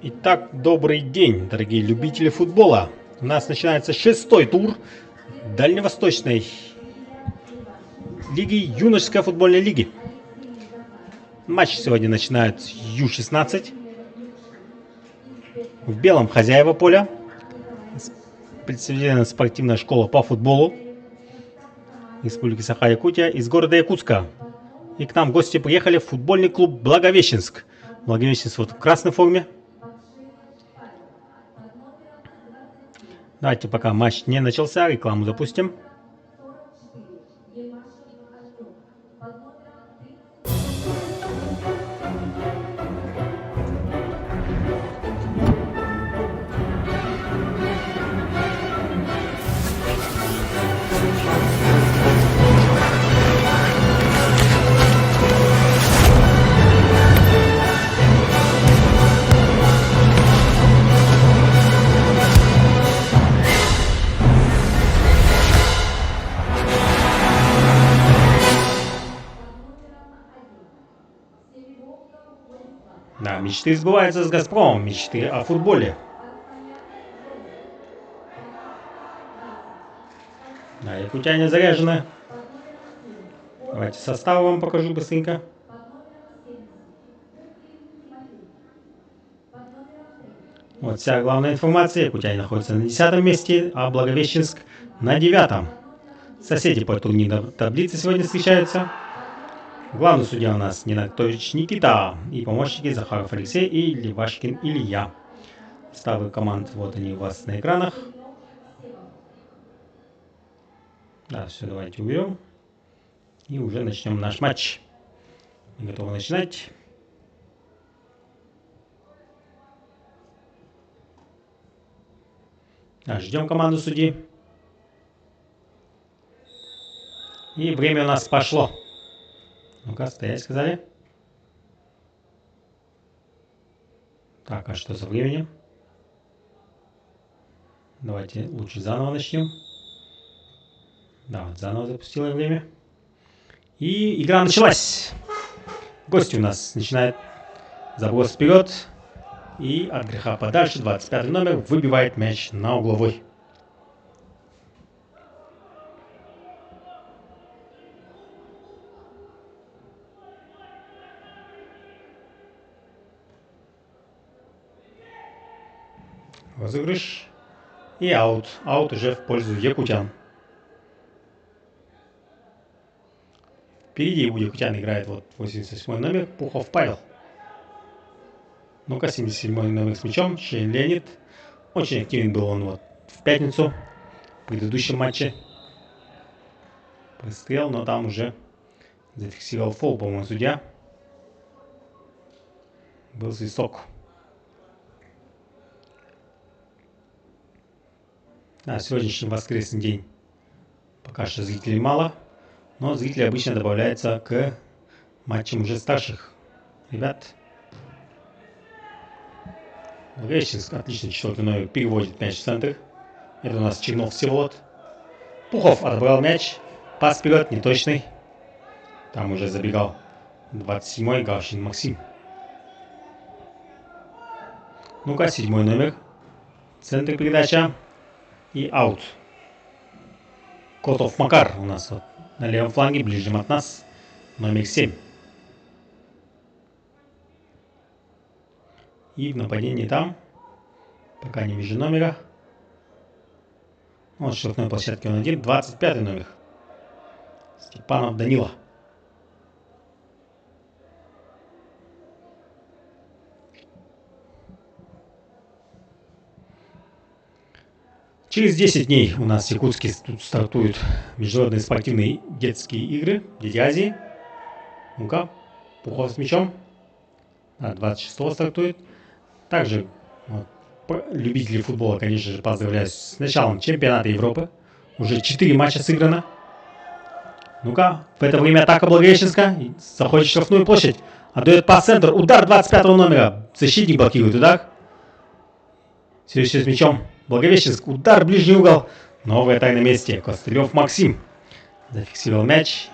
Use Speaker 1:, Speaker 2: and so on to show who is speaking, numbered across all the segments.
Speaker 1: Итак, добрый день, дорогие любители футбола. У нас начинается 6-й тур Дальневосточной лиги, юношеской футбольной лиги. Матч сегодня начинает с Ю-16. В белом хозяева поля. Представительная спортивная школа по футболу Республики Саха-Якутия из города Якутска. И к нам гости приехали в футбольный клуб Благовещенск. Благовещенск вот в красной форме. Давайте, пока матч не начался, рекламу запустим. Да, мечты сбываются с Газпромом, мечты о футболе. Да, якутяне заряжены. Давайте состав вам покажу быстренько. Вот вся главная информация. Якутяне находятся на 10 месте, а Благовещенск на 9. Соседи по турнирной таблице сегодня встречаются. Главный судья у нас Нинатович Никита и помощники Захаров Алексей и Левашкин Илья. Составы команд, вот они у вас на экранах. Да, все, давайте уберем. И уже начнем наш матч. Мы готовы начинать. Да, ждем команду судьи. И время у нас пошло. Ну-ка, стоять, сказали. Так, а что за временем? Давайте лучше заново начнем. Да, вот заново запустило время. И игра началась. Гости у нас начинают заброс вперед. И от греха подальше 25 номер выбивает мяч на угловой. Розыгрыш. И аут. Аут уже в пользу якутян. Впереди у якутян играет вот 88 номер Пухов Павел. Ну-ка, 77 номер с мячом. Шейн Леонид. Очень активен был он вот в пятницу. В предыдущем матче. Прострел, но там уже зафиксировал фол, по-моему, судья. Был свисток. Сегодняшний воскресный день пока что зрителей мало, но зрители обычно добавляются к матчам уже старших ребят. Благовещенск, отлично, 4-й номер переводит мяч в центр. Это у нас Чернов Всеволод. Пухов отобрал мяч, пас вперед, неточный. Там уже забегал 27-й Галщин Максим. Ну-ка, 7-й номер, центр передача. И аут. Котов Макар у нас вот на левом фланге, ближнем от нас, номер 7. И в нападении там, пока не вижу номера. Вот штрафной площадке он один, 25 номер. Степанов Данила. Через 10 дней у нас в Якутске тут стартуют международные спортивные детские игры Дети Азии. Ну-ка, Пухов с мячом. 26-го стартует. Также вот, любители футбола, конечно же, поздравляю с началом чемпионата Европы. Уже 4 матча сыграно. Ну-ка, в это время атака Благовещенска. Заходит в штрафную площадь. Отдает пас центр. Удар 25-го номера. Защитник блокирует удар. Все еще с мячом. Благовещенск, удар, ближний угол. Новая тайна месте. Костылев Максим зафиксировал мяч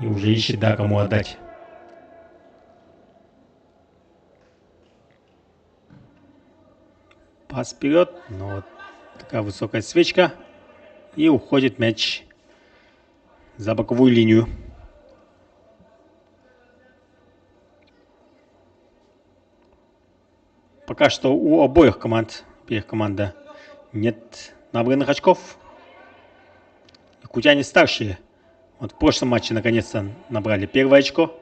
Speaker 1: и уже ищет, да, кому отдать. Пас вперед. Но вот такая высокая свечка. И уходит мяч за боковую линию. Пока что у обоих команд, команда, нет набранных очков. Якутяне старшие. Вот в прошлом матче наконец-то набрали первое очко.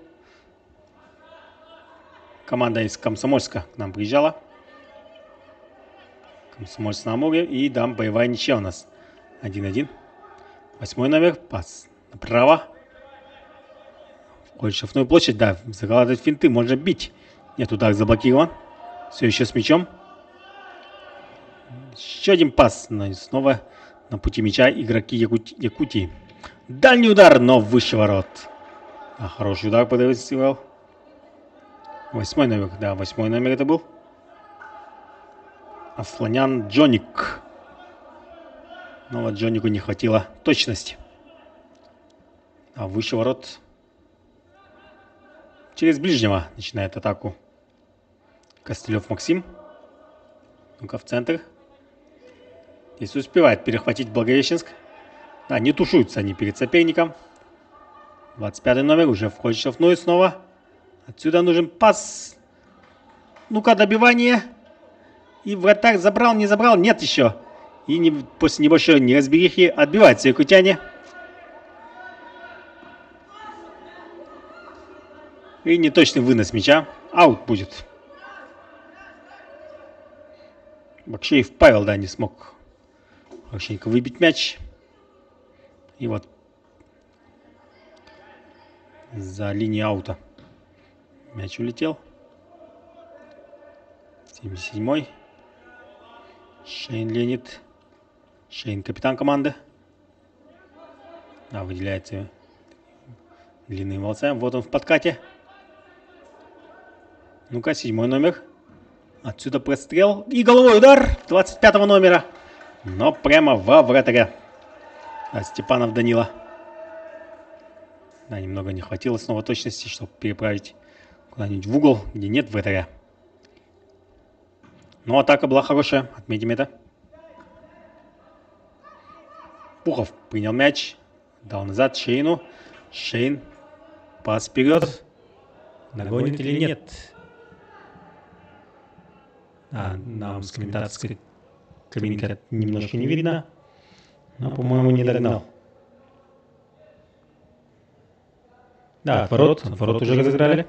Speaker 1: Команда из Комсомольска к нам приезжала. Комсомольск на Амуре. И да, боевая ничья у нас 1-1. 8 номер. Пас направо. Входит в штрафную площадь. Да, закладывать финты. Можно бить. Нет, удар заблокирован. Все еще с мячом. Еще один пас. Но снова на пути мяча игроки Якутии. Дальний удар, но выше ворот. А, хороший удар подразделил. 8 номер. Да, 8 номер это был. Асланян Джоник. Но вот Джонику не хватило точности. А выше ворот. Через ближнего начинает атаку Костылев Максим. Ну-ка в центр. Здесь успевает перехватить Благовещенск. Да, не тушуются они перед соперником. 25 номер уже входит в штрафную снова. Отсюда нужен пас. Ну-ка, добивание. И вратарь забрал, не забрал? Нет еще. И после небольшой неразберихи отбиваются якутяне. И неточный вынос мяча. Аут будет. Бакшеев Павел, да, не смог хорошенько выбить мяч. И вот за линией аута мяч улетел. 77-й. Шейн Леонид. Шейн капитан команды. Да, выделяется длинными волосами. Вот он в подкате. Ну-ка, 7 номер. Отсюда прострел. И головой удар 25 номера. Но прямо во вратаря. А Степанов Данила. Да, немного не хватило снова точности, чтобы переправить куда-нибудь в угол, где нет вратаря. Но атака была хорошая. Отметим это. Пухов принял мяч. Дал назад Шейну. Шейн. Пас вперед. Нагонит или нет? Нам с комментаторской кабинки немножко не видно. Но, по-моему, не догнал. Да, отворот уже разыграли.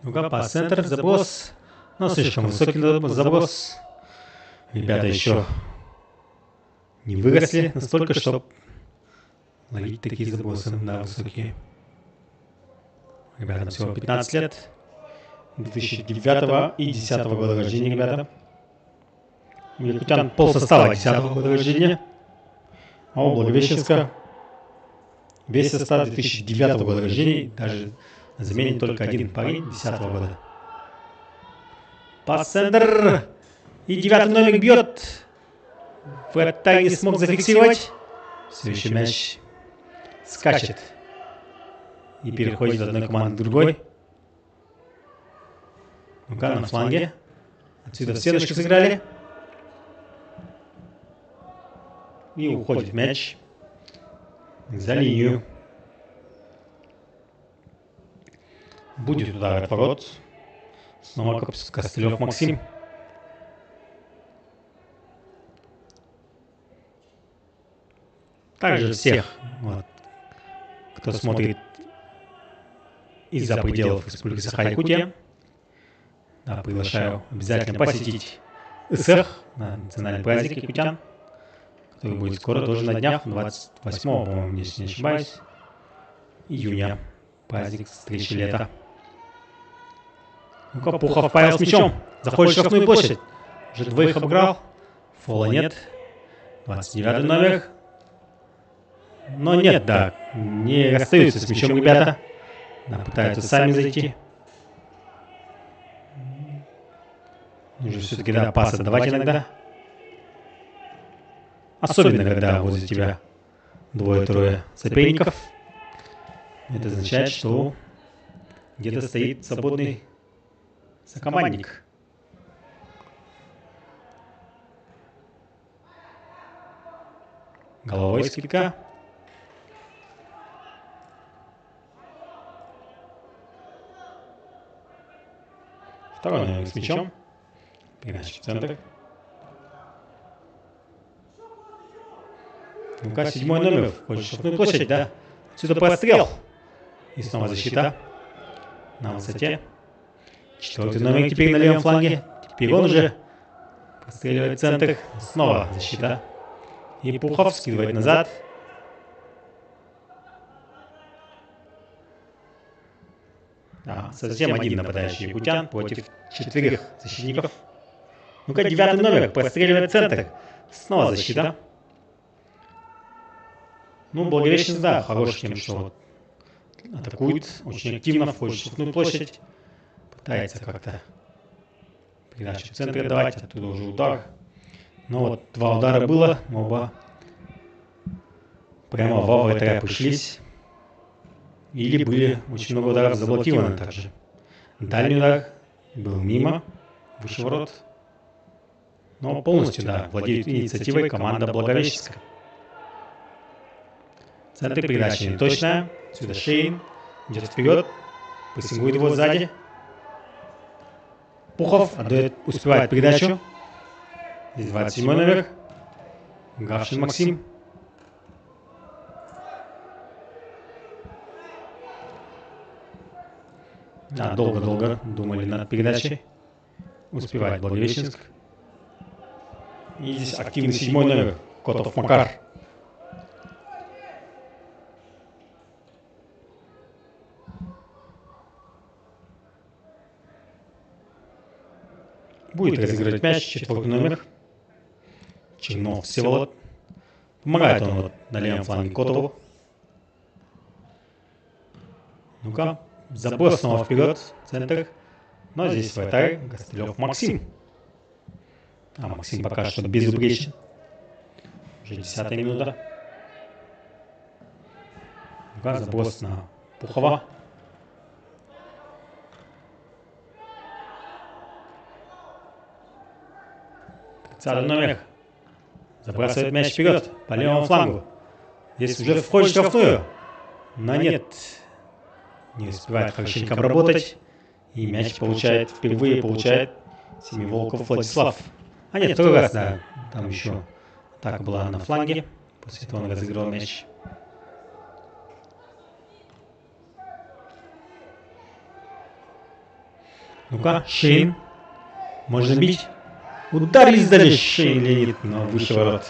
Speaker 1: Ну-ка, пас центр, заброс. Но слишком высокий заброс. Ребята еще не выросли настолько, чтобы ловить такие забросы на высокие. Ребятам всего 15 лет. 2009 и 2010 года рождения, ребята. У якутян полсостава 2010 года рождения. А у Благовещенска весь состав 2009 года рождения. Даже заменен только один парень 2010 года. Пас центр. И 9 номер бьет. Вратарь не смог зафиксировать. Все еще мяч скачет. И переходит от одной команды к другой. Ну-ка, на фланге. Отсюда в стеночку сыграли. И уходит мяч за линию. Будет удар от ворот. Снова Костылев Максим. Также всех, вот, кто смотрит из-за пределов Республики Саха-Якутия, да, приглашаю обязательно посетить ИСЭХ, национальный праздник якутян, который будет скоро, тоже на днях, 28, по-моему, если не ошибаюсь, июня, праздник встречи лета. Ну-ка, Пухов Павел с мячом, заходит в штрафную площадь, уже двоих обыграл, фола нет, 29 номер. Но нет, да, не расстаются с мячом ребята. Да, пытаются сами зайти. Нужно все-таки, да, пас отдавать иногда. Особенно, когда возле тебя двое-трое соперников. Это означает, что Где-то стоит свободный сокомандник. Головой скидка. Второй номер с мячом. Передача в центр. Ну-ка, 7-й номер. Хочет штрафную площадь, да? Отсюда прострел. И снова защита. На высоте. 4-й номер теперь на левом фланге. Теперь он уже простреливает центр. Снова защита. И Пухов скидывает назад. Совсем один нападающий якутян против 4 защитников. Ну-ка, 9-й номер простреливает центр. Снова защита. Ну, Благовещенск, да, хорош тем, что вот атакует очень активно, входит в штрафную площадь. Пытается как-то передачу в центре давать, оттуда уже удар. Но вот 2 удара было, оба прямо во вратаря пришлись. Или были очень много ударов заблокированы также. Дальний удар был мимо, выше ворот. Но полностью, да, владеет инициативой команда Благовещенска. Центр передачи неточная. Сюда Шейн идет вперед, прессингует его сзади. Пухов отдает, успевает передачу. Здесь 27-й номер. Гавшин Максим. Да, долго-долго думали над передачей. Успевает Благовещенск. И здесь активный 7-й номер. Котов Макар. Будет разыгрывать мяч, 4-й номер. Чернов Всеволод. Помогает он вот на левом фланге Котову. Ну-ка, заброс снова вперед, центр. Но здесь вратарь Гостылев Максим. Максим пока что безупречен. Уже 10-я минута. Ну-ка, заброс на Пухова. Царный номер забрасывает мяч вперед по левому флангу. Здесь уже входит в штрафную. Но нет. Не успевает хорошенько обработать. И мяч впервые получает Семиволков Владислав. Нет, второй раз, да. Там еще атака была на фланге. После этого он разыграл мяч. Ну-ка, Шейн. Можно бить. Удар издали Шейн Леонид, но выше ворот.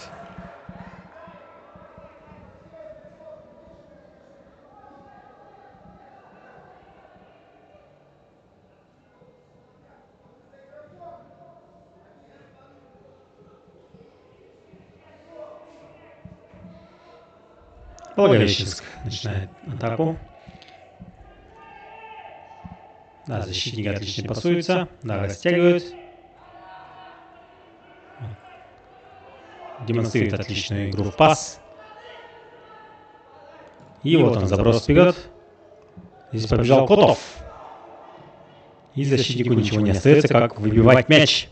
Speaker 1: Благовещенск начинает атаку. Да, защитники отлично пасуются. Да, растягивают. Демонстрирует отличную игру в пас. И вот он, заброс вперед. Здесь побежал Котов. И защитнику ничего не остается, как выбивать мяч.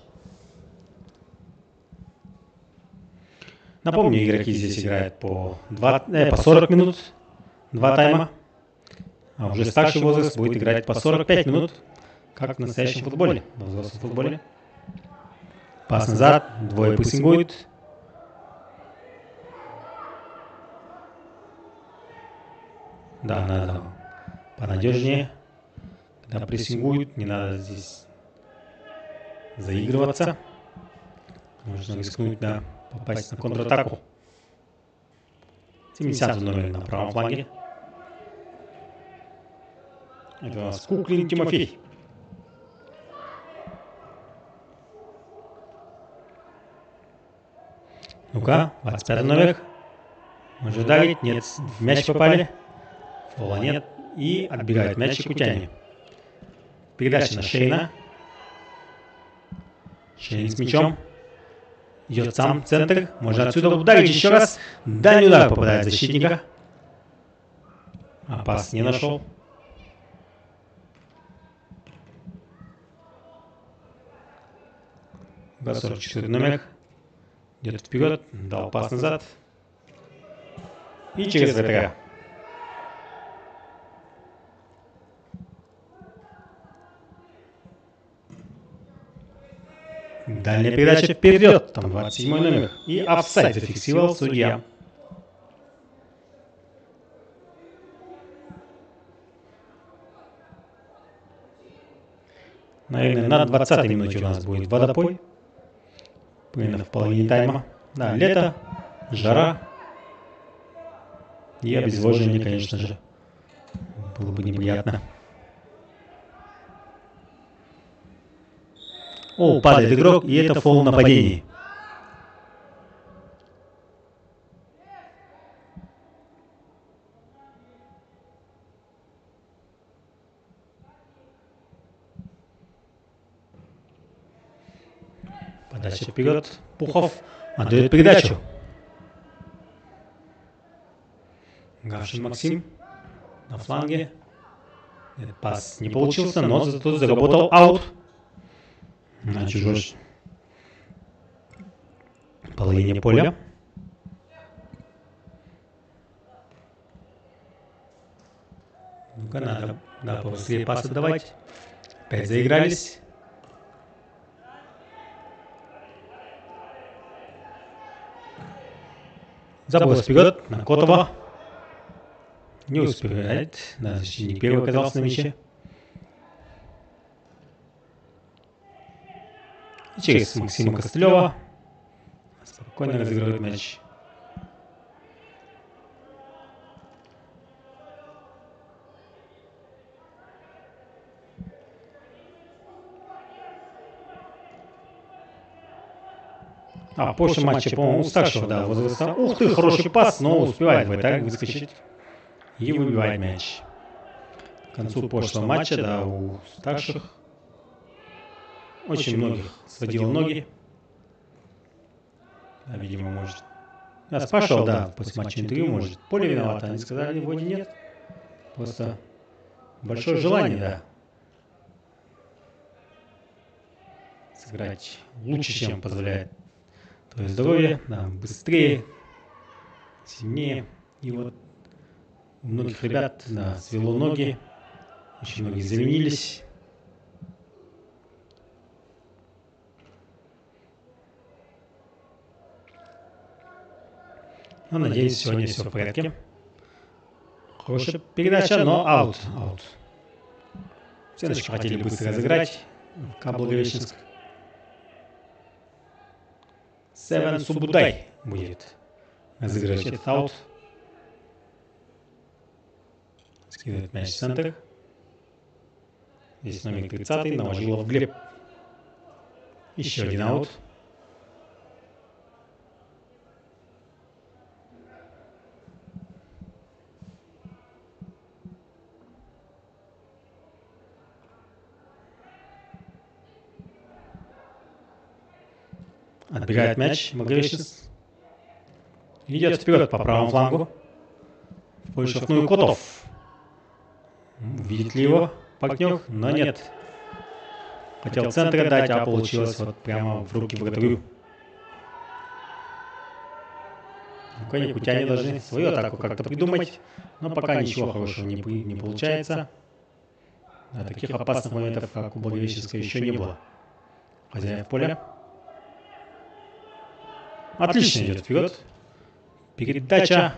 Speaker 1: Напомню, игроки здесь играют по 40 минут, 2 тайма. А уже старший возраст будет играть по 45 минут, как в настоящем футболе, в взрослом футболе. Пас назад, двое прессингуют. Да, надо понадежнее. Когда прессингуют, не надо здесь заигрываться. Можно рискнуть, да, попасть на контратаку. 70-й номер на правом фланге. Это у нас Куклин Тимофей. Ну-ка, 25-й номер. Может ударить? Нет, в мяч попали. Фола нет. И отбегает мяч якутяне. Передача на Шейна. Шейн с мячом. Идет сам в центр. Можно отсюда ударить еще раз. Дальний удар попадает в защитника. А пас не нашел. 44 номер. Идет вперед, дал пас назад. И через вратаря. Дальняя передача вперед. Там 27 номер. И офсайд зафиксировал судья. Наверное, на 20-й минуте у нас будет водопой. Примерно в половине тайма. Да, лето, жара. И обезвоживание, конечно же, было бы неприятно. О, падает игрок, и это фол в нападении. Подача вперед. Пухов отдает передачу. Гавшин Максим на фланге. Этот пас не получился, но зато заработал аут. На чужой половине поля. Ну-ка, надо побыстрее пас отдавать. Опять заигрались. Заброс вперед на Котова. Не успевает. Да, защитник первый оказался на мяче. И через Максима Костылева спокойно разыгрывает мяч. В прошлом матче, по-моему, у старшего, да, возраста. Ух ты, хороший пас, но успевает вратарь выскочить и выбивает мяч. К концу прошлого матча, да, у старших очень многих сводило ноги. Да, видимо, может. Я спрашивал, да, после матча интервью, может, поле виновато. Они сказали, вроде нет. Просто большое желание, да, сыграть лучше, чем позволяет твое здоровье, да, быстрее, сильнее. И вот у многих ребят, да, свело ноги, очень многие заменились. Но, надеюсь, сегодня все в порядке. Хорошая передача, но аут. Стеночки хотели быстро разыграть. Благовещенск. Севен Субудай будет разыгрывать этот аут. Скидывает мяч в центр. Здесь номер 30-й, Новожилов Глеб. Еще один аут. Отбегает мяч, Благовещенск. Идет вперед по правому флангу. В полуштрафную Котов. Видит ли его партнер? Но нет. Хотел в центр отдать, а получилось вот прямо в руки вратарю. Якутяне должны свою атаку как-то придумать, но пока ничего хорошего не получается. Да, таких опасных моментов, как у Благовещенска, еще не было. Хозяин поля. Отлично идет вперед. Передача.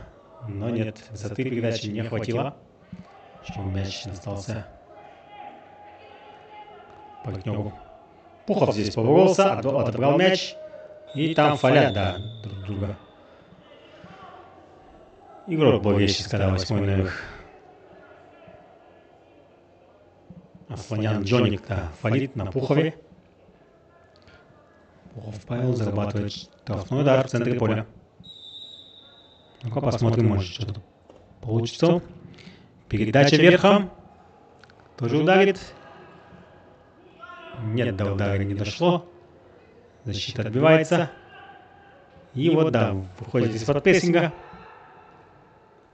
Speaker 1: Но нет, высоты передачи не хватило. Чтобы мяч остался партнеру. Пухов здесь поборолся, отобрал мяч. И там фалят, да, друг друга. Игрок Благовещенска, да, 8-й номер. Асланян Джоник, да, фалит на Пухове. Пухов Павел зарабатывает штрафной удар в центре поля. Ну-ка посмотрим, может что-то получится. Передача верхом. Тоже ударит. Нет, до удара не дошло. Защита отбивается. И вот, да, выходит из-под прессинга.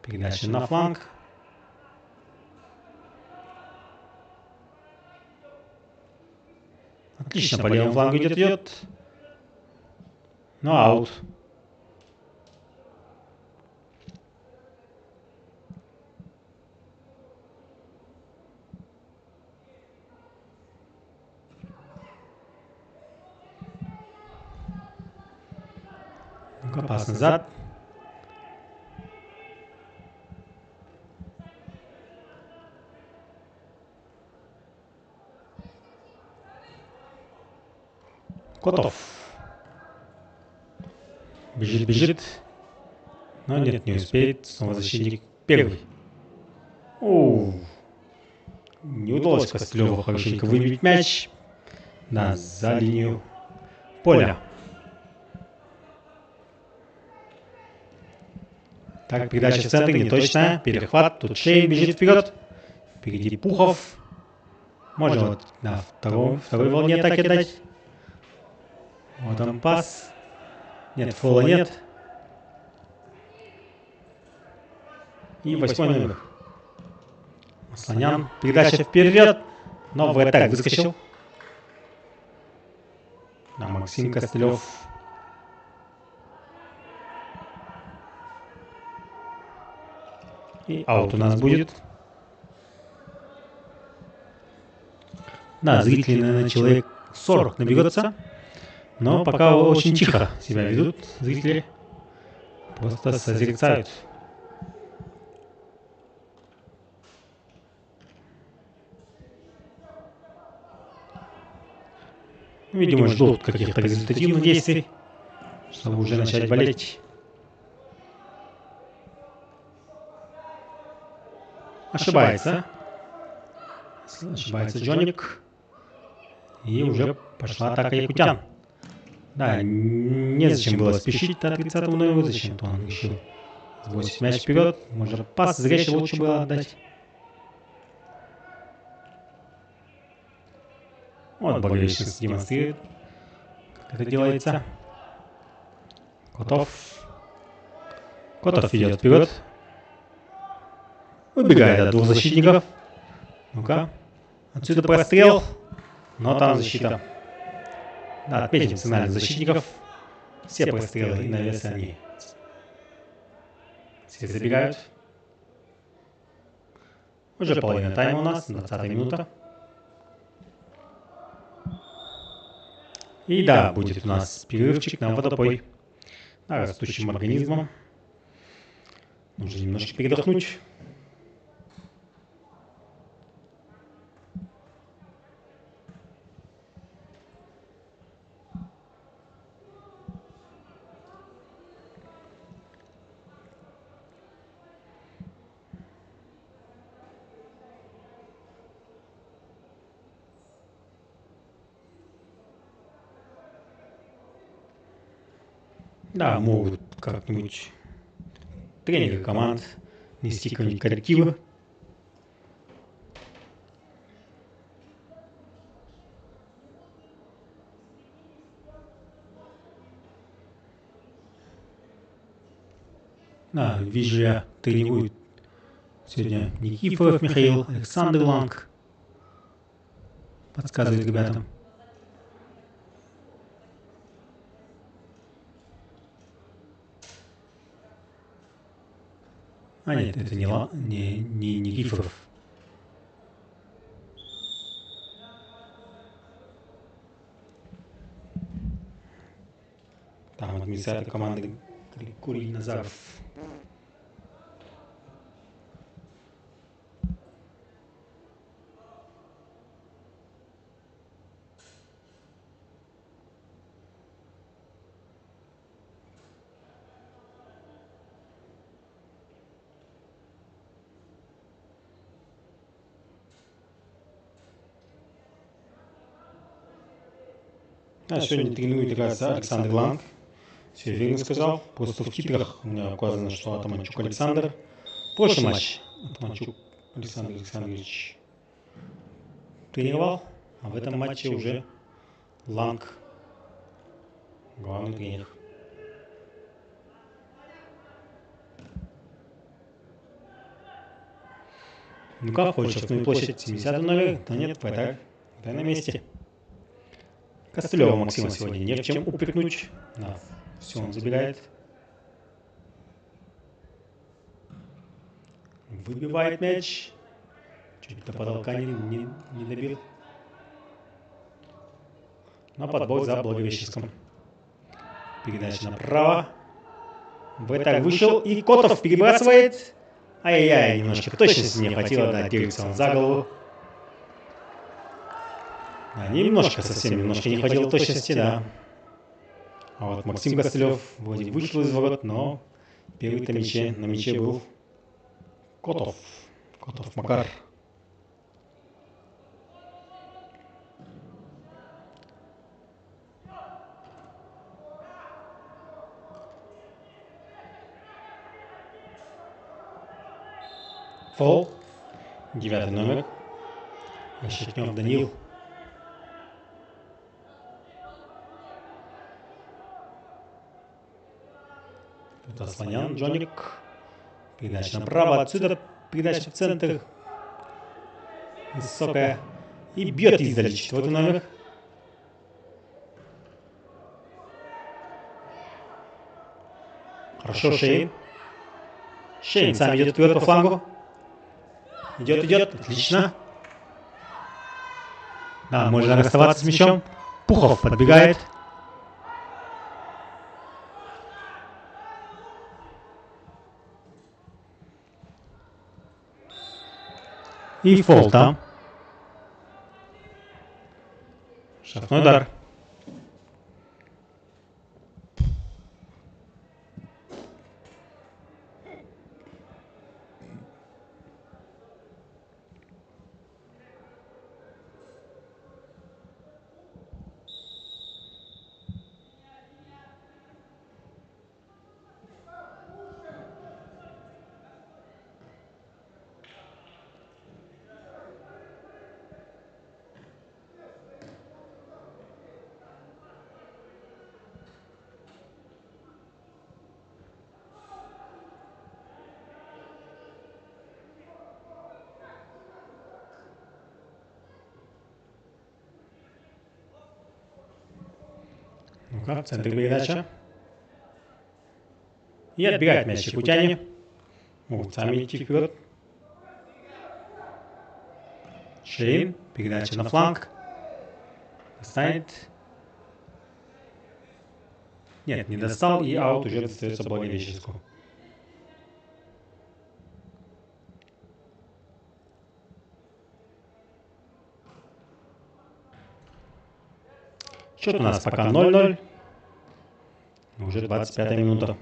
Speaker 1: Передача на фланг. Отлично, по левому флангу идет. Но аут. Ну-ка, пас назад. Котов. Бежит. Но нет, не успеет. Снова защитник первый. Оу. Не удалось Костылеву хорошенько выбить мяч. Да, за линию поля. Так, передача в центр неточная. Перехват. Тут Шейн бежит вперед. Впереди Пухов. Можно вот на второй волне атаки дать. Вот он пас. Нет, фола нет. И 8 номер. Масланян. Передача вперед. Но вратарь выскочил. Да, Максим Костылев. И аут у нас будет. Да, зрители, наверное, человек 40 наберется. Но пока очень тихо себя ведут зрители. Просто созерцают. Видимо, ждут каких-то результативных действий, чтобы уже начать болеть. Ошибается Джоник. И уже пошла атака якутян. Да, незачем было спешить до 30 номера. Зачем-то он решил сбросить мяч вперед. Может, пас зряще лучше было отдать. Вот болельщик демонстрирует, как это делается. Котов идет вперед. Убегает от двух защитников. Ну-ка. Отсюда прострел. Но там защита. Да, отметим сценарий защитников. Все прострелы и навесы они. Все забегают. Уже половина тайма у нас, 20-я минута. И да, будет у нас перерывчик на водопой. Да, растущим организмом. Нужно немножко передохнуть. Да, могут как-нибудь тренеры команд нести какие-нибудь коррективы. Да, вижу я, тренирует сегодня Никифоров Михаил, Александр Ланг. Подсказывает ребятам. А нет, это не Никифоров. Там администратор команды Григорий Назаров. А сегодня тренирует играться Александр Ланг. Все верно сказал. Просто в титрах у меня указано, что Атаманчук Александр. Прошлый матч Атаманчук Александр Александрович тренировал, а в этом матче уже Ланг главный тренер. Ну как хочешь, основную площадь 70 номер, но нет, вратарь на месте. Костылева Максима сегодня не в чем упрекнуть. Да. Все, он забегает. Выбивает мяч. Чуть до потолка не добил. На подбор за Благовещенском. Передача направо. Бэтак вышел, и Котов перебрасывает. Ай-яй-яй, немножко точности не хватило, да, держится он за голову. Да, немножко, совсем немножко не хватило точности, да. А вот Максим Костылев вроде вышел из ворот, но первый-то на мяче был Котов. Котов Макар. Фол. 9 номер. Решетнев Данил. Тут Асланян Джоник. Передача направо. Отсюда передача в центр. Высокая. И бьет издали 4 номер. Хорошо, Шейн. Шейн сам идет вперед по флангу. Идет. Отлично. Да, можно расставаться с мячом. Пухов подбегает. И фол там. Штрафной удар. Ну-ка, в центре передача. И отбегает мяч якутяне. Могут сами идти вперед. Шейн. Передача на фланг. Достанет. Нет, не достал. И аут уже достается Благовещенскому. Счет у нас пока 0-0. Уже 25-я минута.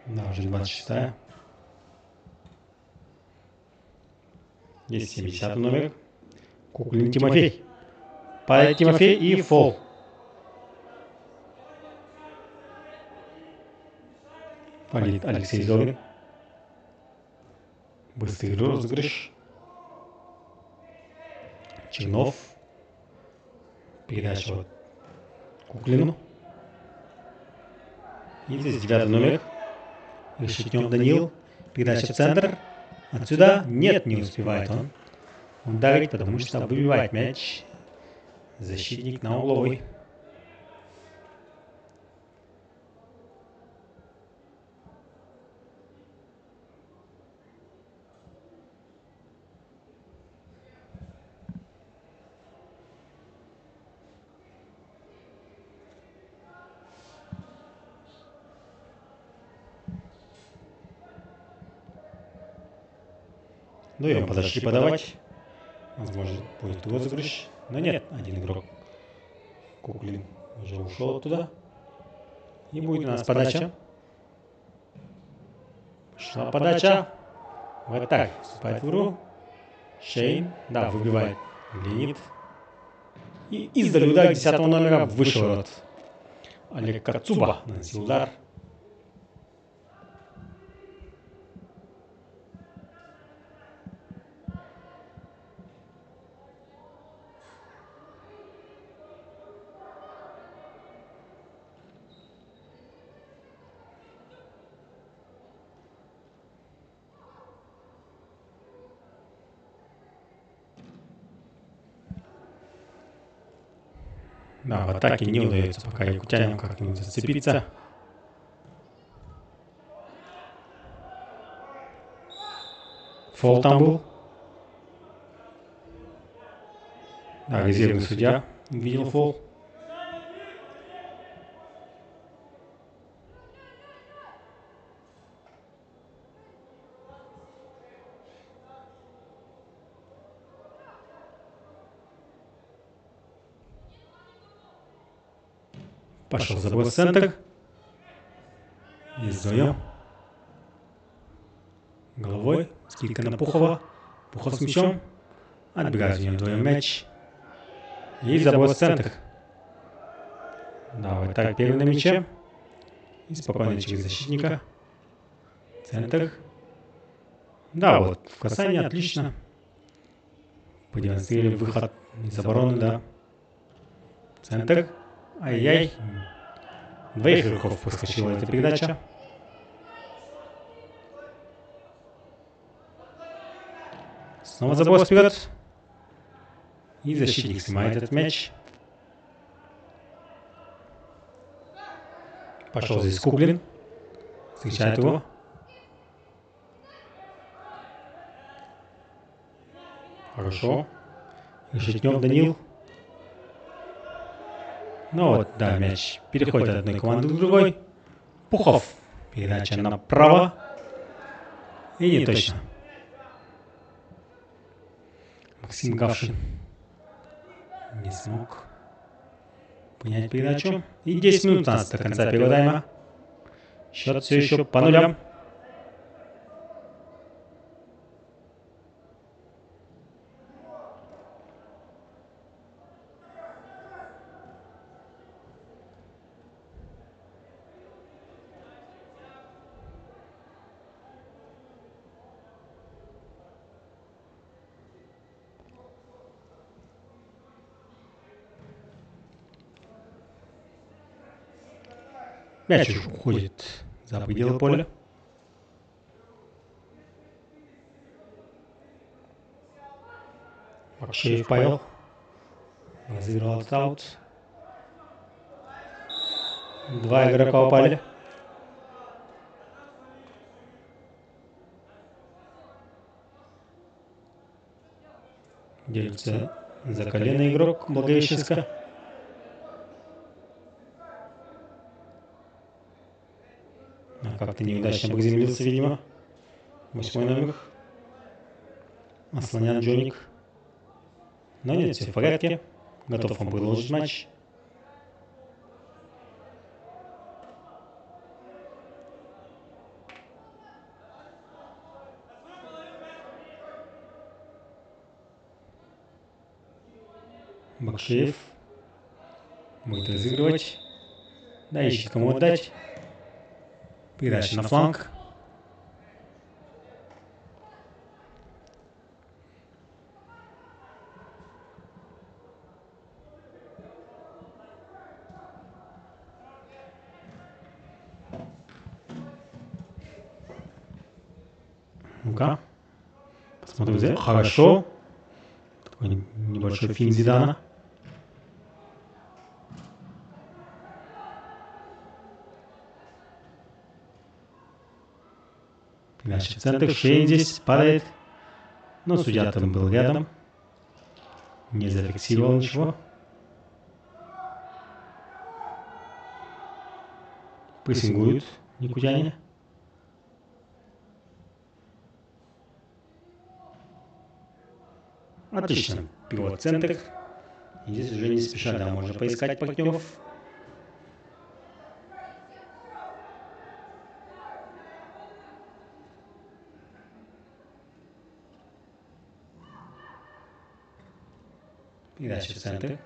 Speaker 1: Да, уже 26-я. Есть 70 номер. Куклин Тимофей. Падает Тимофей и фол. Палит Алексей Зорин. Быстрый розыгрыш. Чернов. Передача вот Куклину. И здесь 9 номер. Решетнев Данил. Передача в центр. Отсюда нет, не успевает он ударить, потому что выбивает мяч защитник на угловой. Вдвоем подошли подавать. Возможно, будет розыгрыш. Но нет, один игрок. Куклин уже ушел оттуда. И будет у нас подача. Шла подача. Вот так. Вступает в игру. Шейн. Да, выбивает Леонид. И издали удар 10 номера выше ворот. Олег Кацуба наносил удар. Да, в атаке не удается пока якутянам как-нибудь зацепиться. Фол там был. Да, резервный судья видел фол. Пошел заброс в центр. Есть вдвоем. Головой. Скидка на Пухова. Пухов с мячом. Отбирает у него вдвоем мяч. И заброс в центр. Да, вот так первый на мяче. И спокойно через защитника. Центр. Да, вот в касании отлично. Продемонстрировали выход из обороны, да. Центр. Ай-яй. Двоих игроков проскочила эта передача. Снова заброс вперед. И защитник снимает этот мяч. Пошел здесь Куклин. Встречает его. Хорошо. Решетнев Данил. Ну вот, да, мяч переходит от одной команды к другой. Пухов. Передача направо. И не точно. Максим Гавшин не смог принять передачу. И 10 минут у нас до конца первого тайма. Счет все еще по нулям. Мяч уходит за пределы поля. Макшеев Павел разыграл этот аут. Два игрока упали. Делится за колено игрок Благовещенска. Как-то неудачно приземлился, видимо. 8 номер. Асланян Джоник. Но нет, все в порядке. Готов он продолжить матч. Бакшеев будет разыгрывать. Да, ищет кому отдать. Передача на фланг. Ну-ка. Посмотрим. Хорошо. Такой небольшой финт Зидана. Передача в центр. Шейн здесь падает. Но судья там был рядом. Не зафиксировал ничего. Прессингуют якутяне. Отлично. Пивот в центр. И здесь уже не спеша, да, можно поискать партнеров. Передача в центр.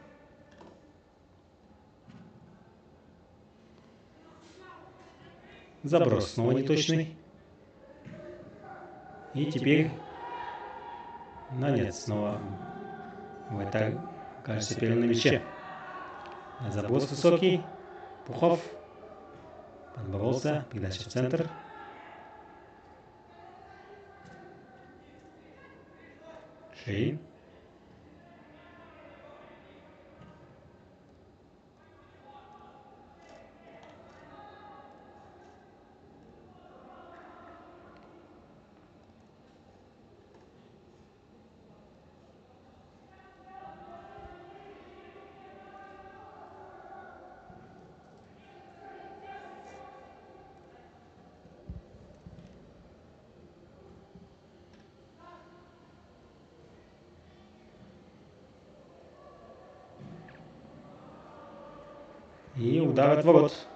Speaker 1: Заброс снова неточный. И теперь... Но нет, снова... Это, кажется, теперь на мяче. Заброс высокий. Пухов. Подборолся. Передача в центр. Шейн. И удар от ворот.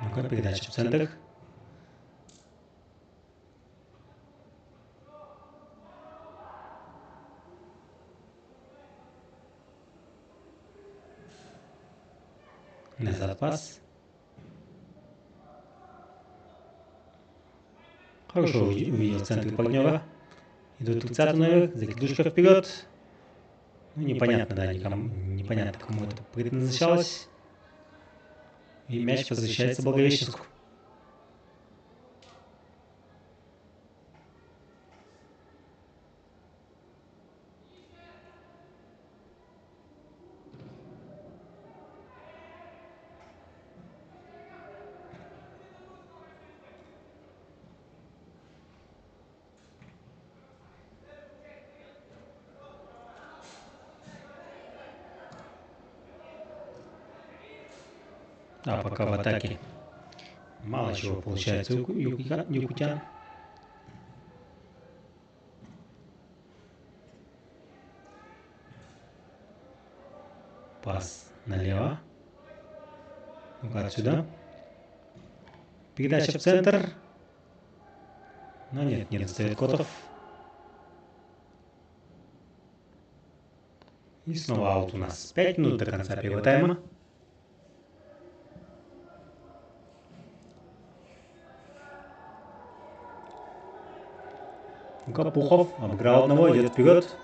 Speaker 1: Ну-ка, передача в центр. Назад пас. Хорошо увидел центр партнера. Идут 30 номер, закидушка вперед. Ну, непонятно, да, непонятно, кому это предназначалось. И мяч возвращается Благовещенску. А пока в атаке мало чего получается у якутян. Пас налево. Ну-ка отсюда. Передача в центр. Но нет, не достает Котов. И снова аут у нас. 5 минут до конца первого тайма. Ну-ка, Пухов обыграл одного, идет вперед.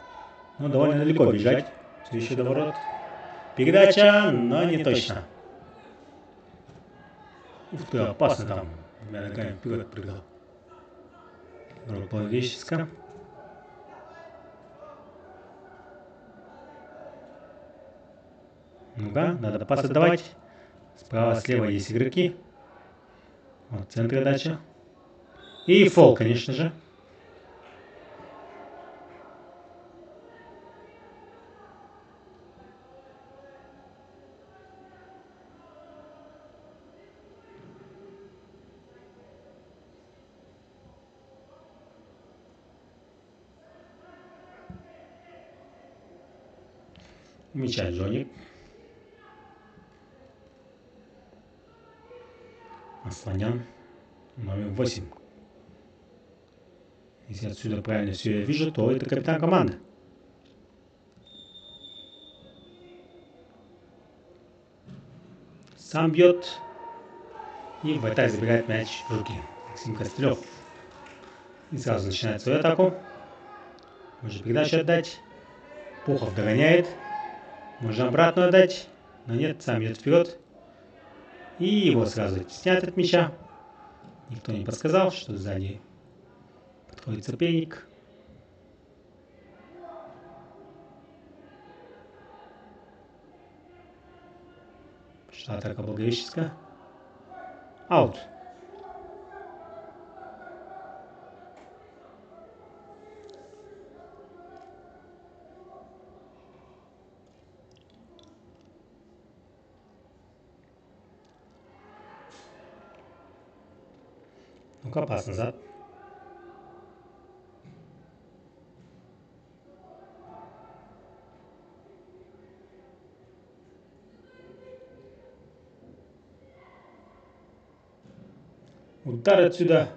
Speaker 1: Но довольно далеко бежать. Все еще до ворот. Передача, но не точно. Ух ты, опасно там. Двумя ногами вперед прыгал. Игрок Благовещенска. Ну-ка, надо пас отдавать. Справа, слева есть игроки. Вот, в центре дача. И фол, конечно же. Мяча Джони. Асланян. Номер 8. Если отсюда правильно все я вижу, то это капитан команды. Сам бьет. И вратарь забирает мяч в руки. Максим Костылев. И сразу начинает свою атаку. Можно передачу отдать. Пухов догоняет. Можно обратно отдать. Но нет, сам идет вперед. И его сразу снят от мяча. Никто не подсказал, что сзади подходит соперник. Пошла атака Благовещенска. Аут. Ну-ка, пас назад. Удар отсюда.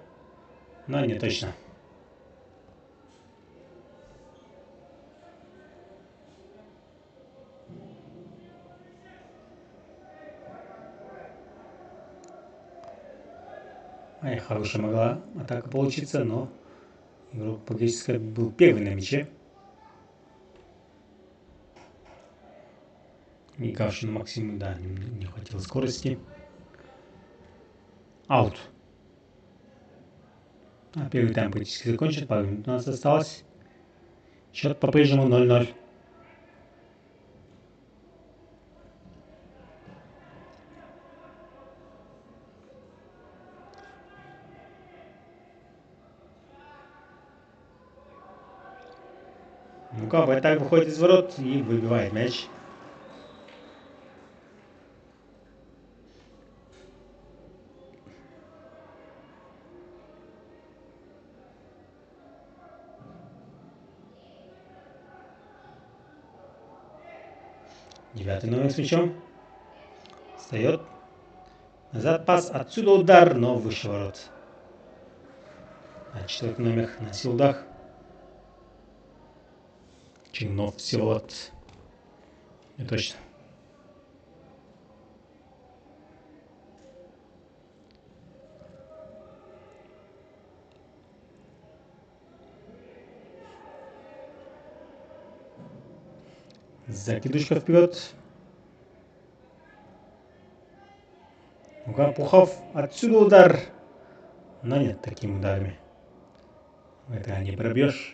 Speaker 1: Но не точно. Ай, хорошая могла атака получиться, но игрок Благовещенска был первый на мяче. Мигавшин Максим, да, не хватило скорости. Аут. А первый тайм практически закончен, пару минут у нас осталось. Счет по-прежнему 0-0. Ну-ка, вратарь выходит из ворот и выбивает мяч. Девятый номер с мячом. Встает. Назад пас. Отсюда удар, но выше ворот. А четвертый номер на силдах. Чинов Всеволод. Не точно. Закидушка вперед. Ну-ка, Пухов. Отсюда удар. Но нет, такими ударами. Это не пробьешь.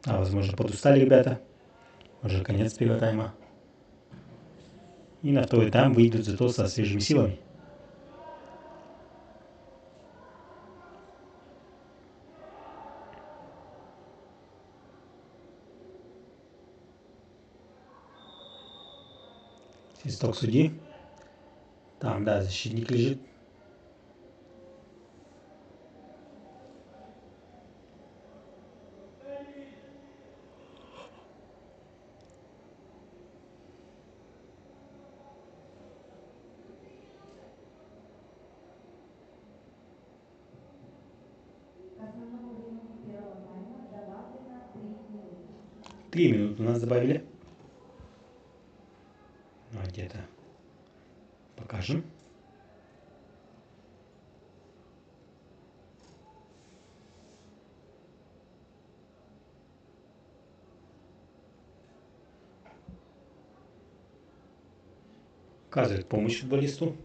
Speaker 1: А, возможно, подустали ребята. Уже конец первого тайма. И на второй тайм выйдут зато со свежими силами. Свисток судьи. Там, да, защитник лежит.
Speaker 2: Основному времени первого тайма добавлено 3 минуты.
Speaker 1: 3 минуты у нас добавили. Ну, а где-то покажем. Оказывает помощь футболисту.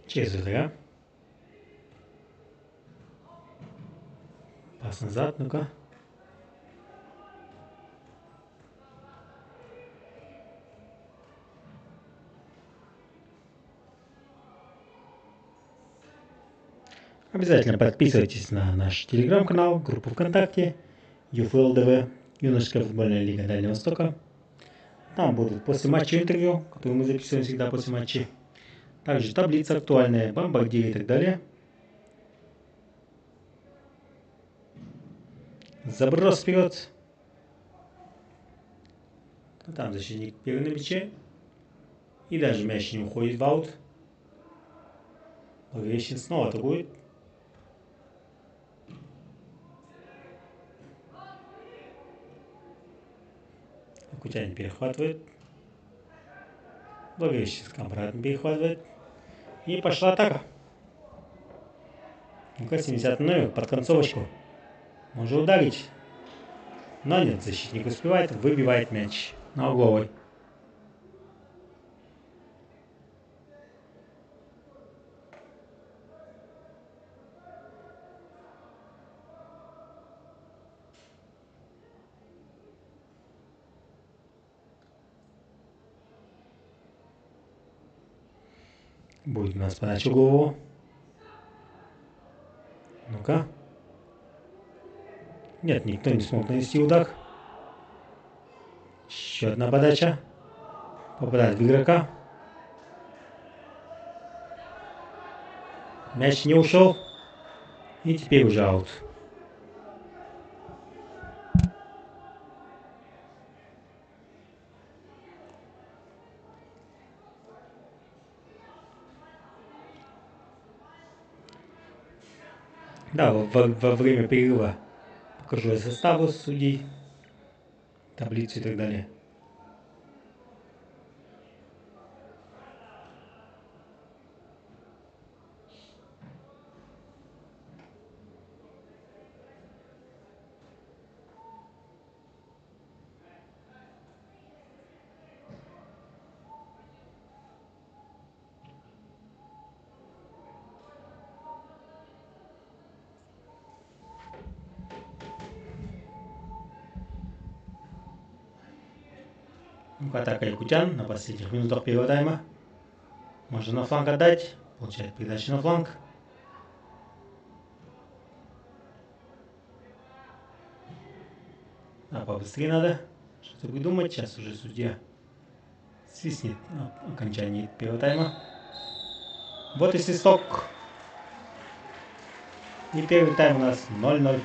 Speaker 1: Через вратаря. Пас назад, ну-ка. Обязательно подписывайтесь на наш телеграм-канал, группу ВКонтакте, ЮФЛДВ, Юношеская футбольная лига Дальнего Востока. Там будут после матча интервью, которые мы записываем всегда после матча. Также таблица актуальная, бомбардиры и так далее. Заброс вперед. Там защитник первый на мяче. И даже мяч не уходит в аут. Благовещен снова атакует. Кутянин перехватывает. Благовещенск обратно перехватывает. И пошла атака. Ну-ка, 70 номер под концовочку. Можно ударить. Но нет, защитник успевает, выбивает мяч на угловой. Будет у нас подача углового. Ну-ка. Нет, никто не смог нанести удар. Еще одна подача. Попадает в игрока. Мяч не ушел. И теперь уже аут. Да, во время перерыва покажу я составы судей. таблицу и так далее. Атака якутян на последних минутах первого тайма. Можно на фланг отдать. Получает передачу на фланг. А побыстрее надо. Что-то придумать. Сейчас уже судья свистнет на окончании первого тайма. Вот и свисток. И первый тайм у нас 0-0.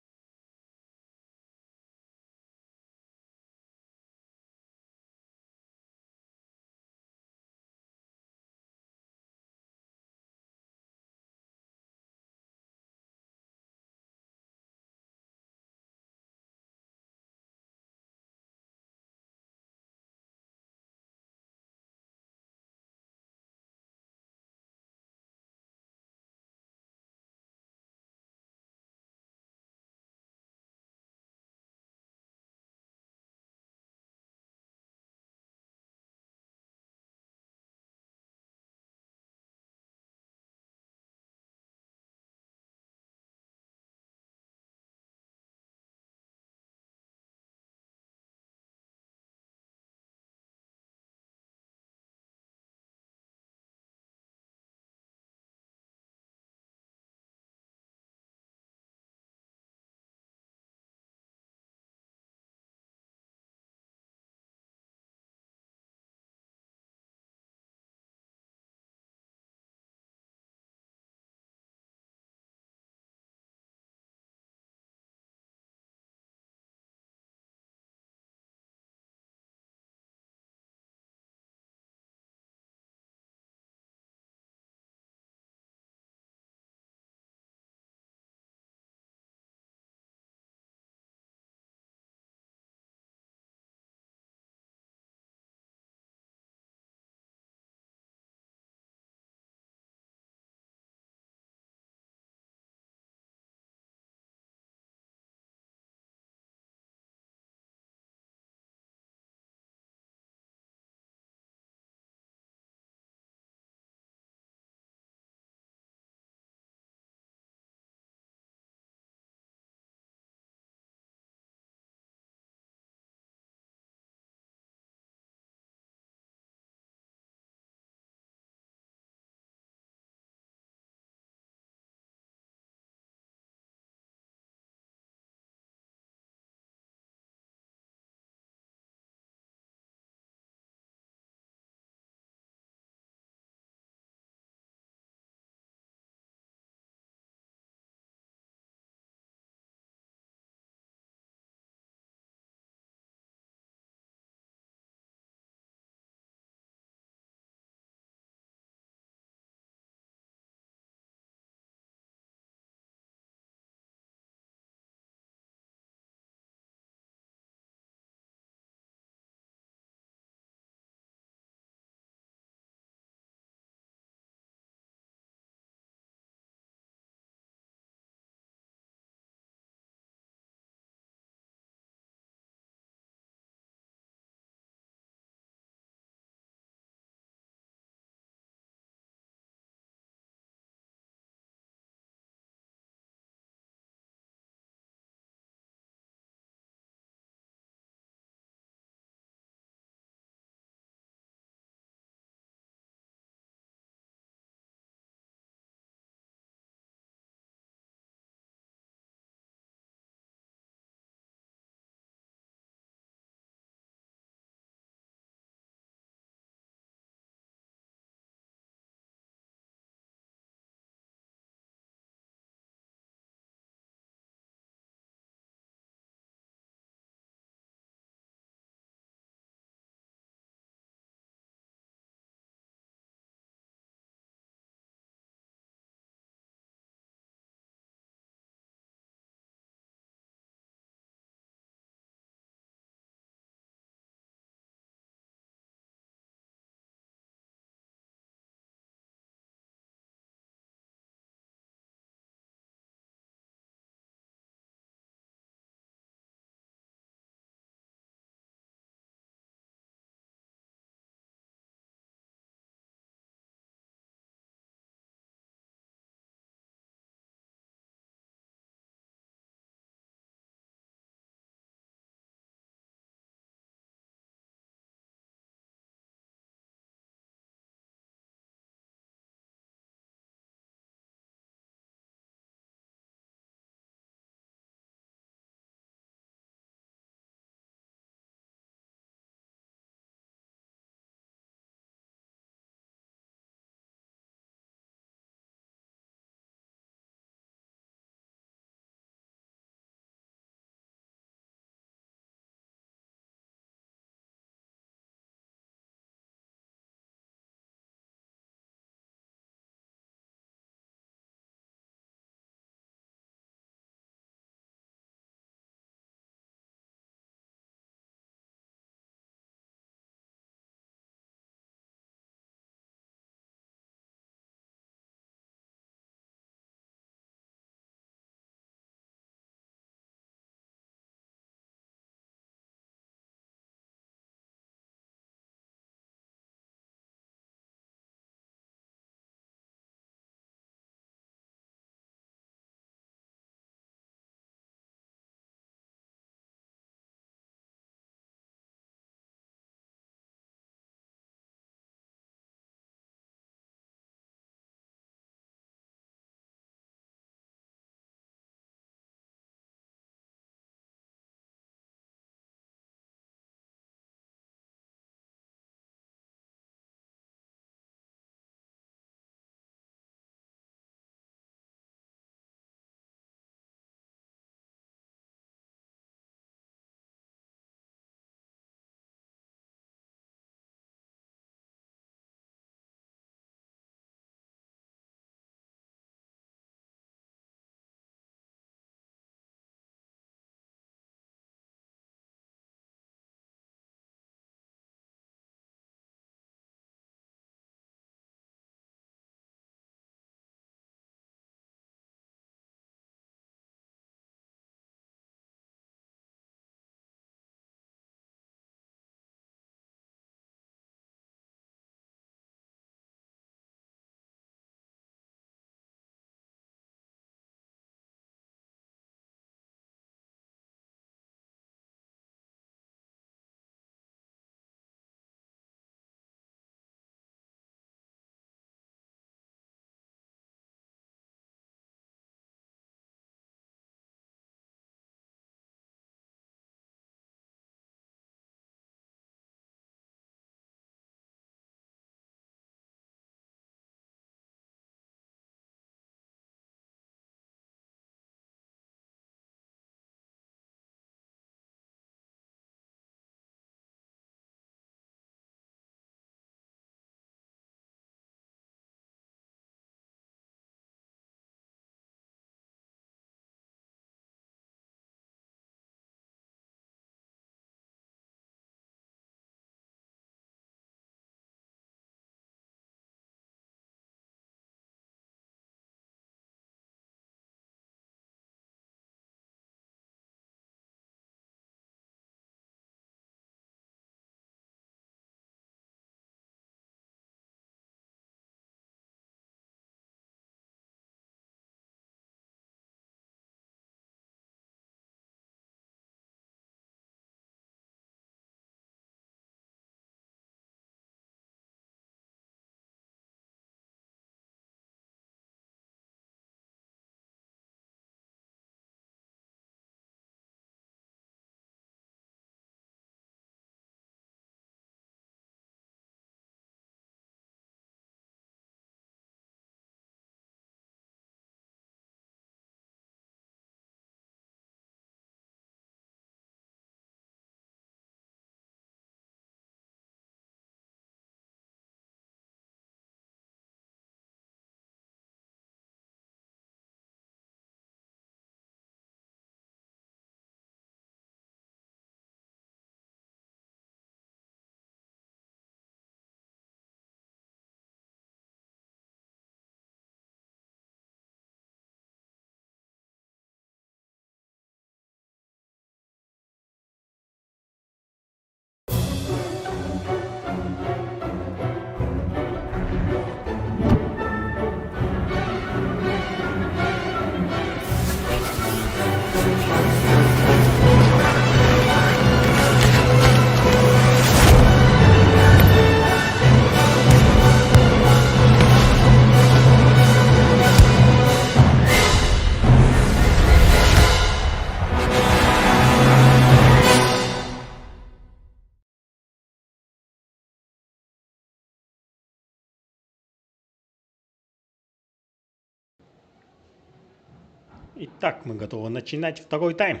Speaker 1: Итак, мы готовы начинать второй тайм.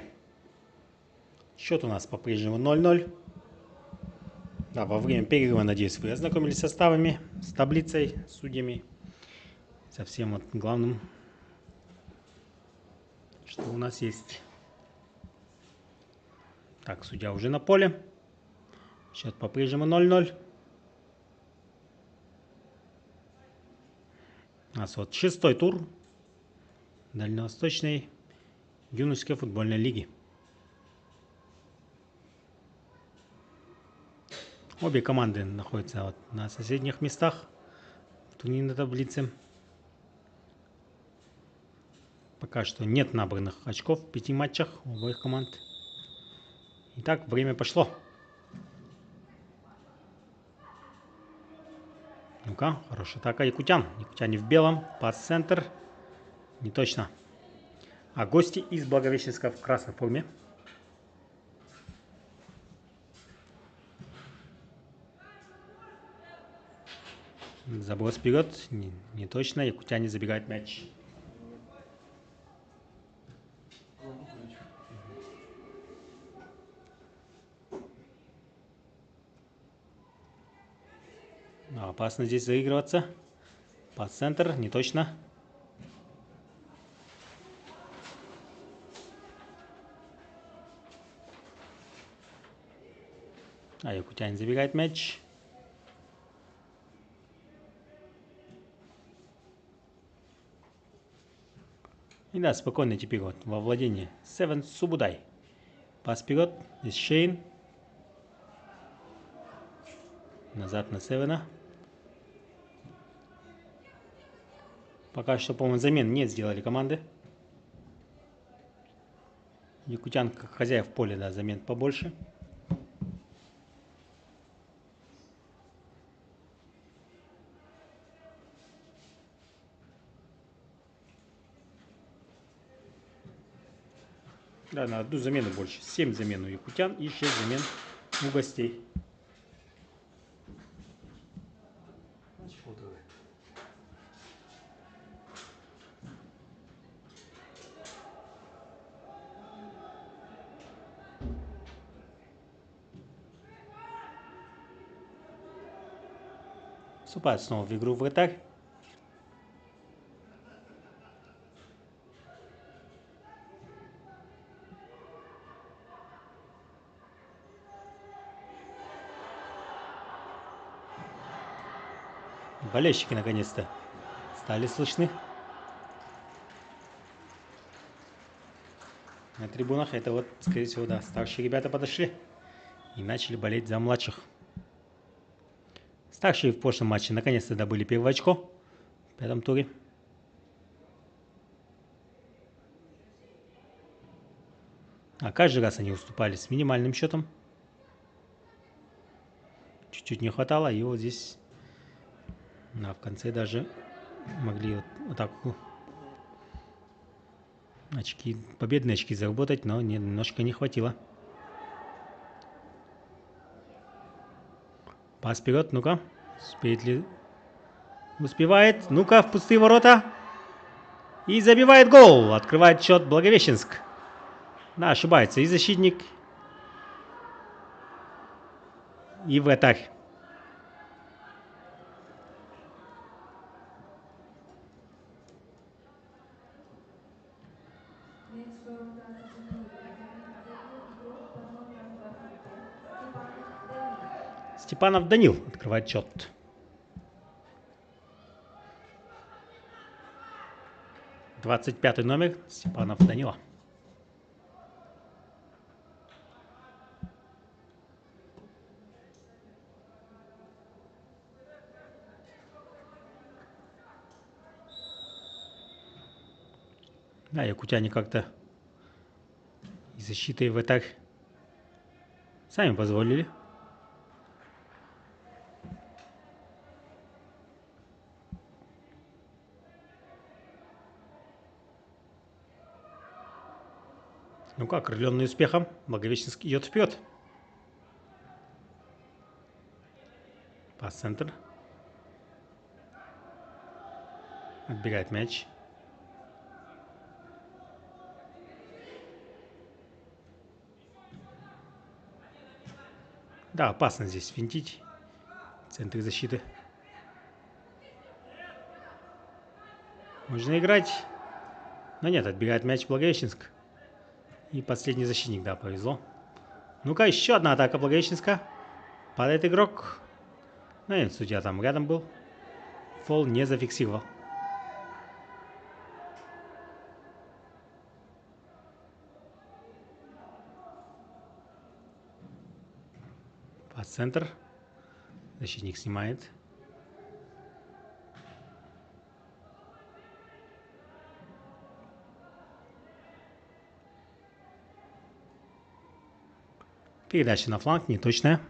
Speaker 1: Счет у нас по-прежнему 0-0. Да, во время перерыва, надеюсь, вы ознакомились с составами, с таблицей, с судьями, со всем вот главным, что у нас есть. Так, судья уже на поле. Счет по-прежнему 0-0. У нас вот 6-й тур Дальневосточной юношеской футбольной лиги. Обе команды находятся вот на соседних местах в турнирной таблице. Пока что нет набранных очков в 5 матчах у обоих команд. Итак, время пошло. Ну-ка, хорошая атака якутян. Якутяне в белом, пас-центр. Не точно. А гости из Благовещенска в красной форме. Заброс вперед. Не точно. Якутяне забирают мяч. Опасно здесь заигрываться. Пас-центр. Не точно. А якутяне забирает мяч. И да, спокойно теперь вот во владении. Севен Субудай. Пас вперед. Здесь Шейн. Назад на Севена. Пока что, по-моему, замен не сделали команды. Якутян, как хозяев поля, да, замен побольше. Да, на одну замену больше. 7 замен у якутян и 6 замен у гостей. Вступает снова в игру вратарь. Болельщики наконец-то стали слышны. На трибунах это вот, скорее всего, да, старшие ребята подошли и начали болеть за младших. Старшие в прошлом матче наконец-то добыли первое очко в пятом туре. А каждый раз они уступали с минимальным счетом. Чуть-чуть не хватало, и вот здесь в конце даже могли вот атаку очки, победные очки заработать, но немножко не хватило. Пас вперед, ну-ка. Успеет ли? Успевает. Ну-ка, в пустые ворота. И забивает гол. Открывает счет Благовещенск. Да, ошибается и защитник, и вратарь.
Speaker 2: Next from Transition League, beginning debut игрок под номером 25 Степанов Данил.
Speaker 1: Степанов Данил открывает счет. 25-й номер Степанов Данила. Да, якутяне как-то и защитой в вратарь сами позволили. Ну как, окрыленный успехом, Благовещенск идет вперед. Пас-центр. Отбирает мяч. Да, опасно здесь финтить. В центре защиты. Можно играть. Но нет, отбегает мяч Благовещенск. И последний защитник, да, повезло. Ну-ка, еще одна атака Благовещенска. Падает игрок. Ну нет, судья там рядом был. Фол не зафиксировал. Пас-центр. Защитник снимает. Передача на фланг, неточная.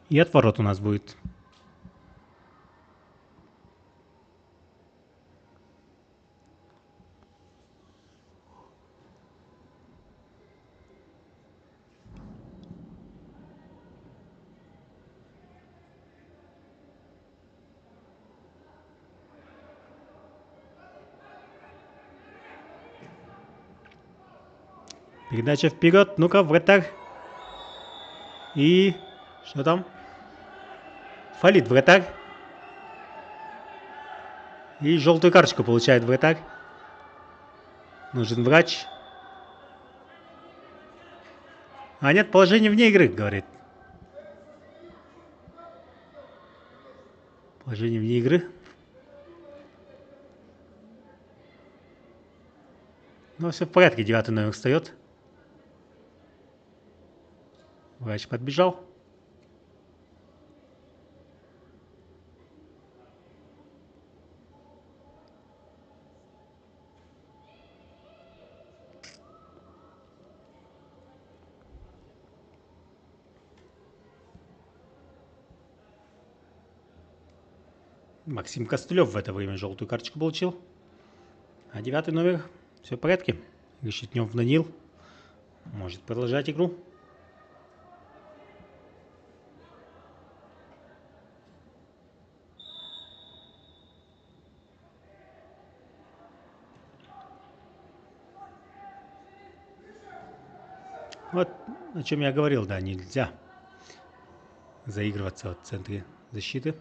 Speaker 1: И отворот у нас будет. Передача вперед. Ну-ка, вратарь. И что там? Фалит вратарь. И желтую карточку получает вратарь. Нужен врач. А нет, положение вне игры, говорит. Положение вне игры. Но все в порядке, 9 номер встает. Врач подбежал. Максим Костылев в это время желтую карточку получил. А 9 номер, все в порядке. Решетнев Данил может продолжать игру. Вот о чем я говорил, да, нельзя заигрываться в центре защиты.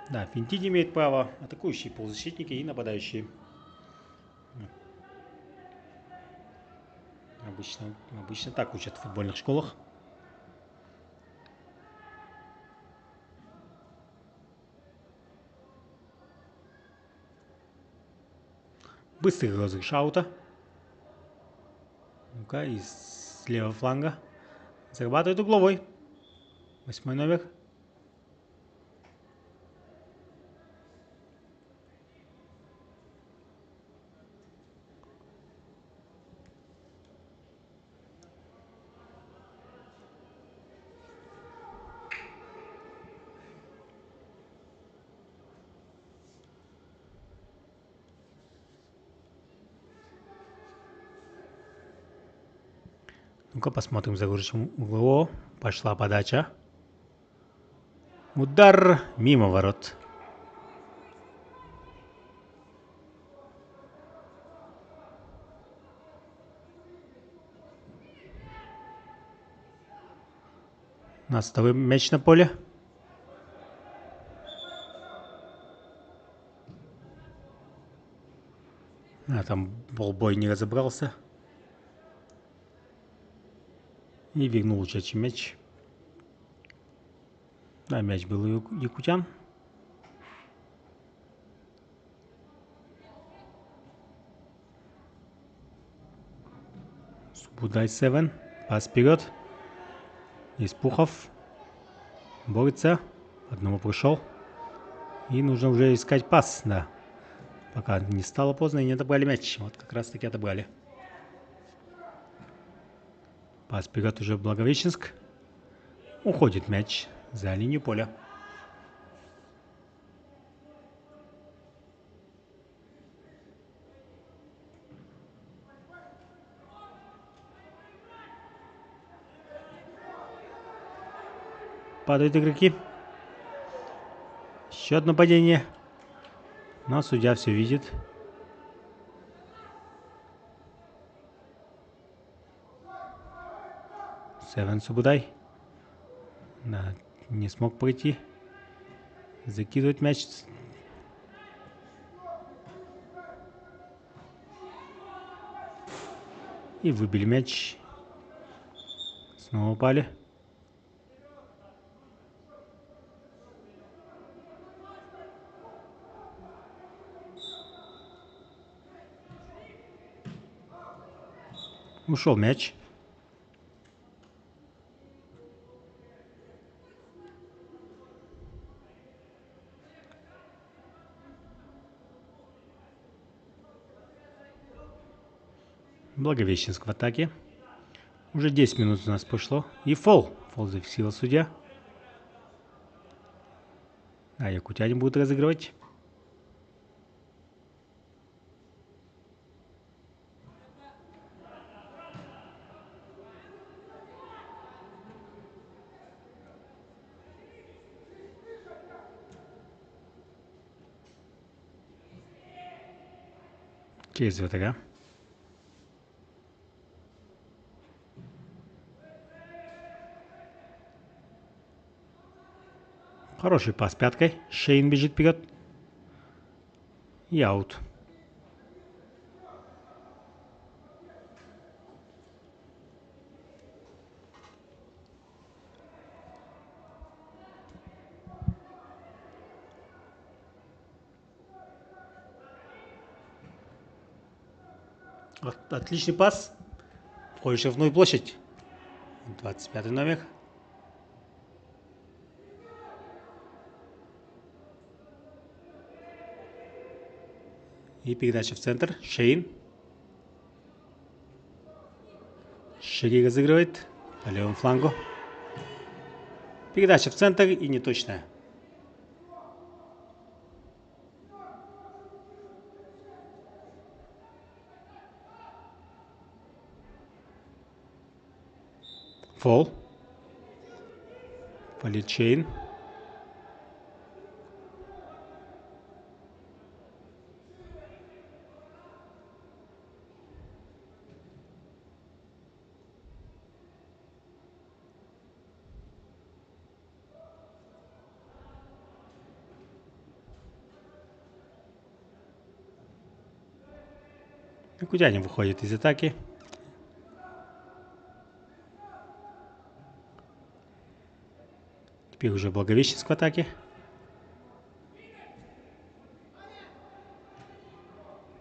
Speaker 1: Да, финтить имеет право атакующие полузащитники и нападающие. Обычно так учат в футбольных школах. Быстрый розыгрыш аута. Ну-ка, из левого фланга. Зарабатывает угловой. 8 номер. Ну-ка, посмотрим за выручим углового. Пошла подача. Удар мимо ворот. У нас второй мяч на поле. А там болбой не разобрался. И вернул учащий мяч. Да, мяч был у якутян. Субудай 7. Пас вперед. Испухов. Борется. Одному пришел. И нужно уже искать пас, да. Пока не стало поздно и не отобрали мяч. Вот как раз таки отобрали. Пас вперед уже Благовещенск. Уходит мяч за линию поля. Падают игроки. Еще одно падение. Но судья все видит. Севен Субудай. Да, не смог пройти. Закидывать мяч. И выбили мяч. Снова упали. Ушел мяч. Благовещенск в атаке. Уже 10 минут у нас пошло. И фол. Фол зафиксировал судья. А якутяне будут разыгрывать. Через вратаря. Хороший пас пяткой. Шейн бежит вперед. И аут. Отличный пас. Входит в штрафную площадь. 25 номер. И передача в центр. Шейн. Шири разыгрывает по левому флангу. Передача в центр и неточная. Фол. Полит Шейн. Якутяне выходит из атаки. Теперь уже Благовещенск в атаке.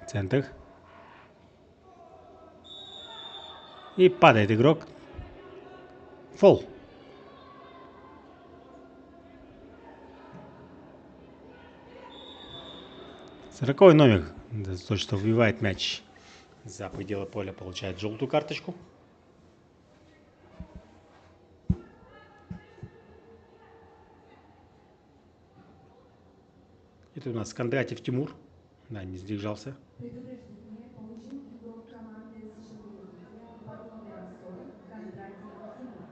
Speaker 1: Центр. И падает игрок. Фол. Сороковой номер. За то, что вбивает мяч за пределы поля, получает желтую карточку. Это у нас Кондратьев Тимур. Да, не сдержался.
Speaker 2: Предупреждение получил игрок команды США под номером 40 Кондратьев Тимур.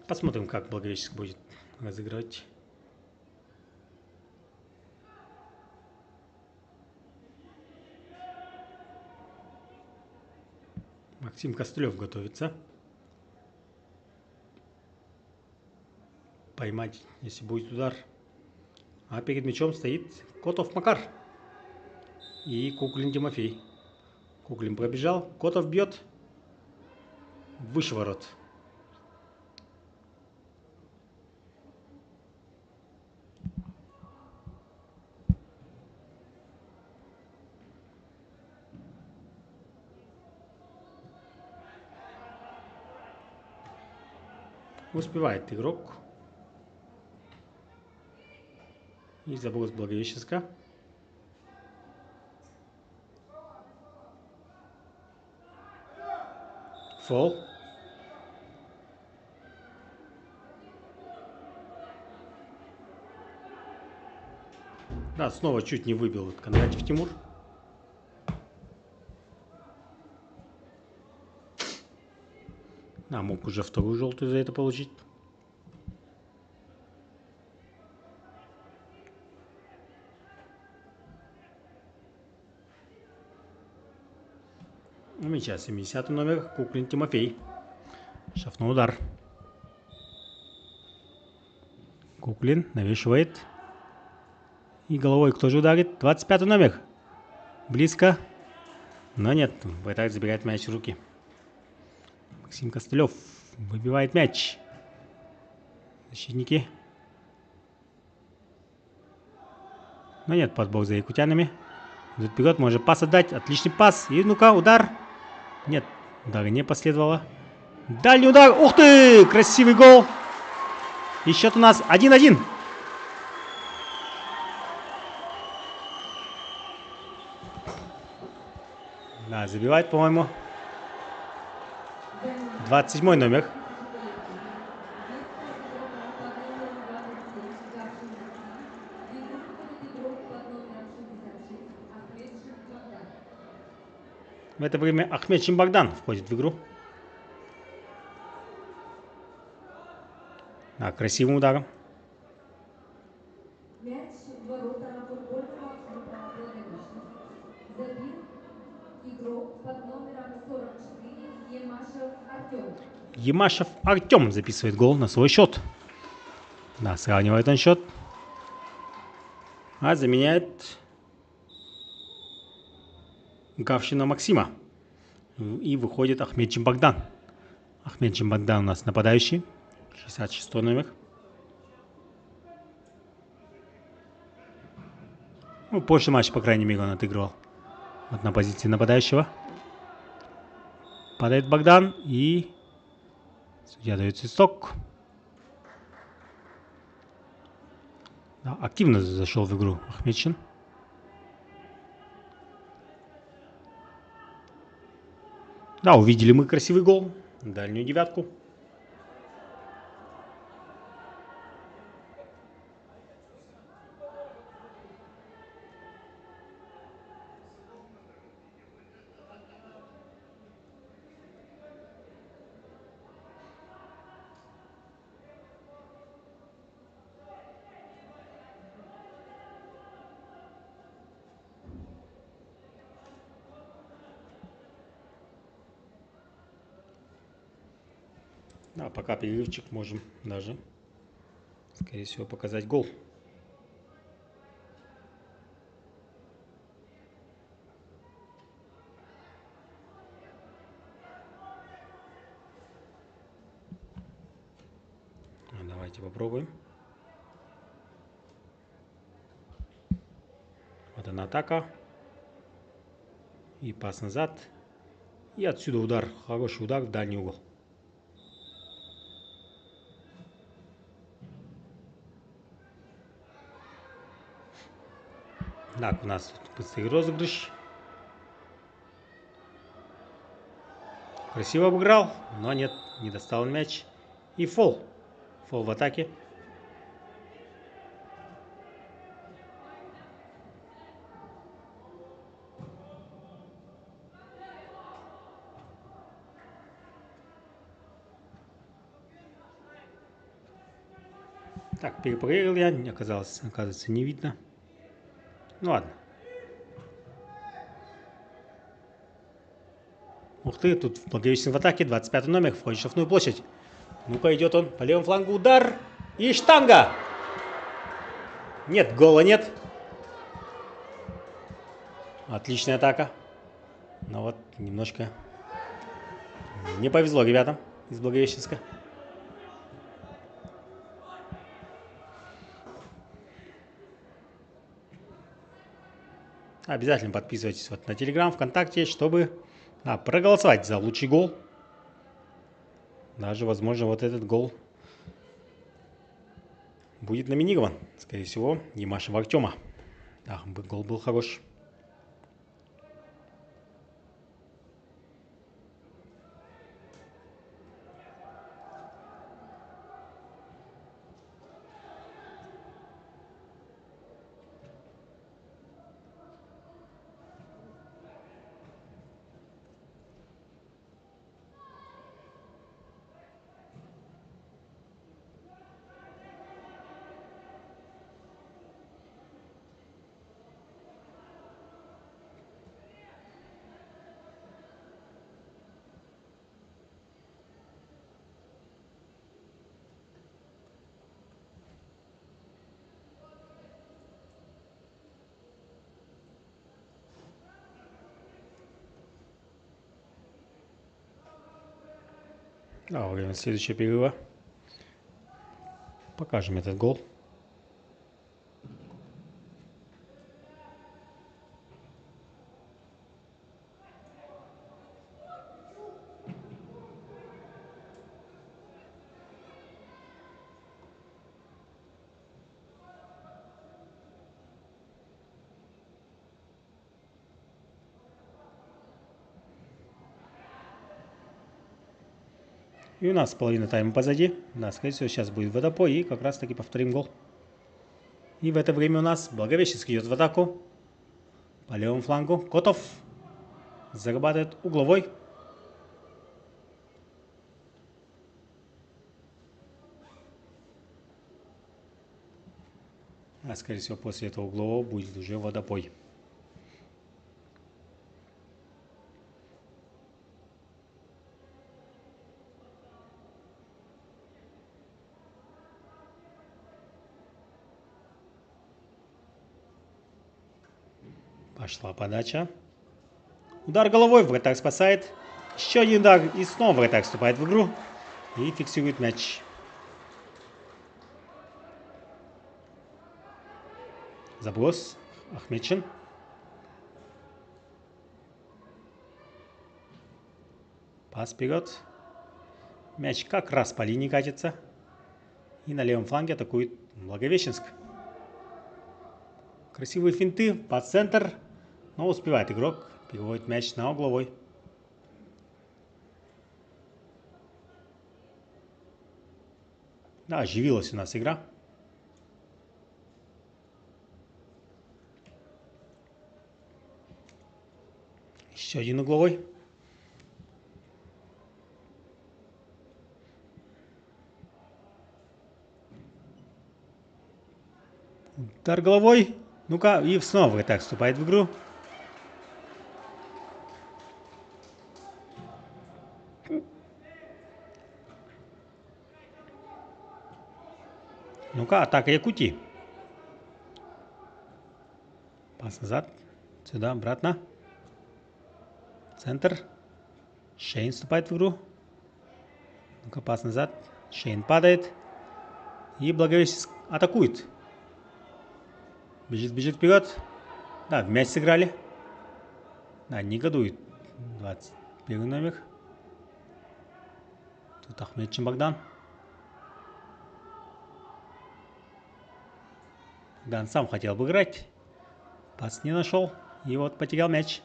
Speaker 1: Посмотрим, как Благовещенск будет разыгрывать. Максим Костылев готовится. Поймать, если будет удар. А перед мячом стоит Котов Макар и Куклин Тимофей. Куклин пробежал, Котов бьет. Выше ворот. Успевает игрок. И заброс Благовещенска. Фол. Да, снова чуть не выбил Кондратьев Тимур. Да, мог уже вторую желтую за это получить. мяча. 70 номер Куклин Тимофей. Штрафной удар. Куклин навешивает. И головой кто же ударит? 25 номер. Близко. Но нет, вратарь забирает мяч в руки. Максим Костылев выбивает мяч. Защитники. Но нет, подбор за якутянами. Идут вперед, может пас отдать. Отличный пас. И ну-ка, удар. Нет, удара не последовало. Дальний удар. Ух ты! Красивый гол. И счет у нас 1-1. Да, забивает, по-моему, 27 номер. В это время Ахмед Чимбагдан входит в игру. Да, красивым ударом.
Speaker 2: Мяч в ворота футбольного клуба «Благовещенск». Забил игрок под номером 44 Емашев Артем.
Speaker 1: Емашев Артем записывает гол на свой счет. Да, сравнивает он счет. А заменяет Гавшина Максима. И выходит Ахмед Чимбагдан. Ахмед Чимбагдан у нас нападающий. 66 номер. Ну, позже матч, по крайней мере, он отыгрывал. Вот на позиции нападающего. Падает Богдан и судья дает свисток. Да, активно зашел в игру Ахмедчин. Да, увидели мы красивый гол. Дальнюю девятку. Да, пока перерывчик, можем даже, скорее всего, показать гол. Давайте попробуем. Вот она атака. И пас назад. И отсюда удар. Хороший удар в дальний угол. Так, у нас тут быстрый розыгрыш. Красиво обыграл, но нет, не достал мяч. И фол. Фол в атаке. Так, перепроверил я, не оказалось, оказывается, не видно. Ну ладно. Ух ты, тут Благовещенск в атаке, 25 номер, входит в штрафную площадь. Ну-ка, идет он по левому флангу, удар. И штанга. Нет, гола нет. Отличная атака. Но вот немножко не повезло ребятам из Благовещенска. Обязательно подписывайтесь вот на Telegram, ВКонтакте, чтобы проголосовать за лучший гол. Даже, возможно, вот этот гол будет номинирован. Скорее всего, Емашева Артема. Да, гол был хорош. А во время следующего перерыва покажем этот гол. И у нас половина тайма позади. Да, скорее всего, сейчас будет водопой. И как раз таки повторим гол. И в это время у нас Благовещенск идет в атаку. По левому флангу Котов зарабатывает угловой. А скорее всего, после этого углового будет уже водопой. Пошла подача. Удар головой, вратарь спасает. Еще один удар, и снова вратарь вступает в игру. И фиксирует мяч. Заброс. Ахметчин. Пас вперед. Мяч как раз по линии катится. И на левом фланге атакует Благовещенск. Красивые финты под центр. Но успевает игрок. Переводит мяч на угловой. Да, оживилась у нас игра. Еще один угловой. Удар головой. Ну-ка, и снова вратарь вступает в игру. Ну-ка, атака Якутии. Пас назад. Сюда, обратно. Центр. Шейн вступает в игру. Ну-ка, пас назад. Шейн падает. И Благовещенск атакует. Бежит вперед. Да, в мяч сыграли. Да, негодует. 21 номер. Тут Ахметчин Богдан. Богдан сам хотел бы играть. Пас не нашел. И вот потерял мяч.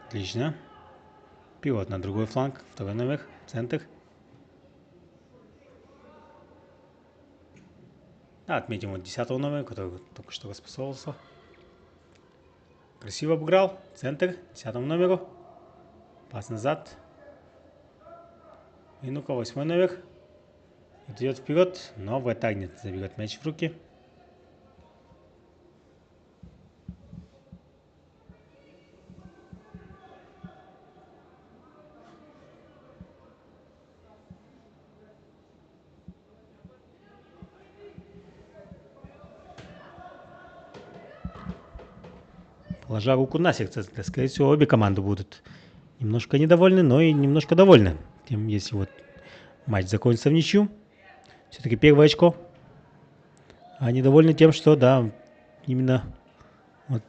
Speaker 1: Отлично. Пивот на другой фланг. Второй номер. Центр. Да, отметим вот 10-го номера, который только что распасовывался. Красиво обыграл. Центр. 10-му номеру. Пас назад. И ну-ка, 8-й номер. Идет вперед, но вратарь не заберет мяч в руки. Положа руку на сердце, скорее всего, обе команды будут немножко недовольны, но и немножко довольны. Тем, если вот матч закончится в ничью, все-таки первое очко. А недовольны тем, что, да, именно вот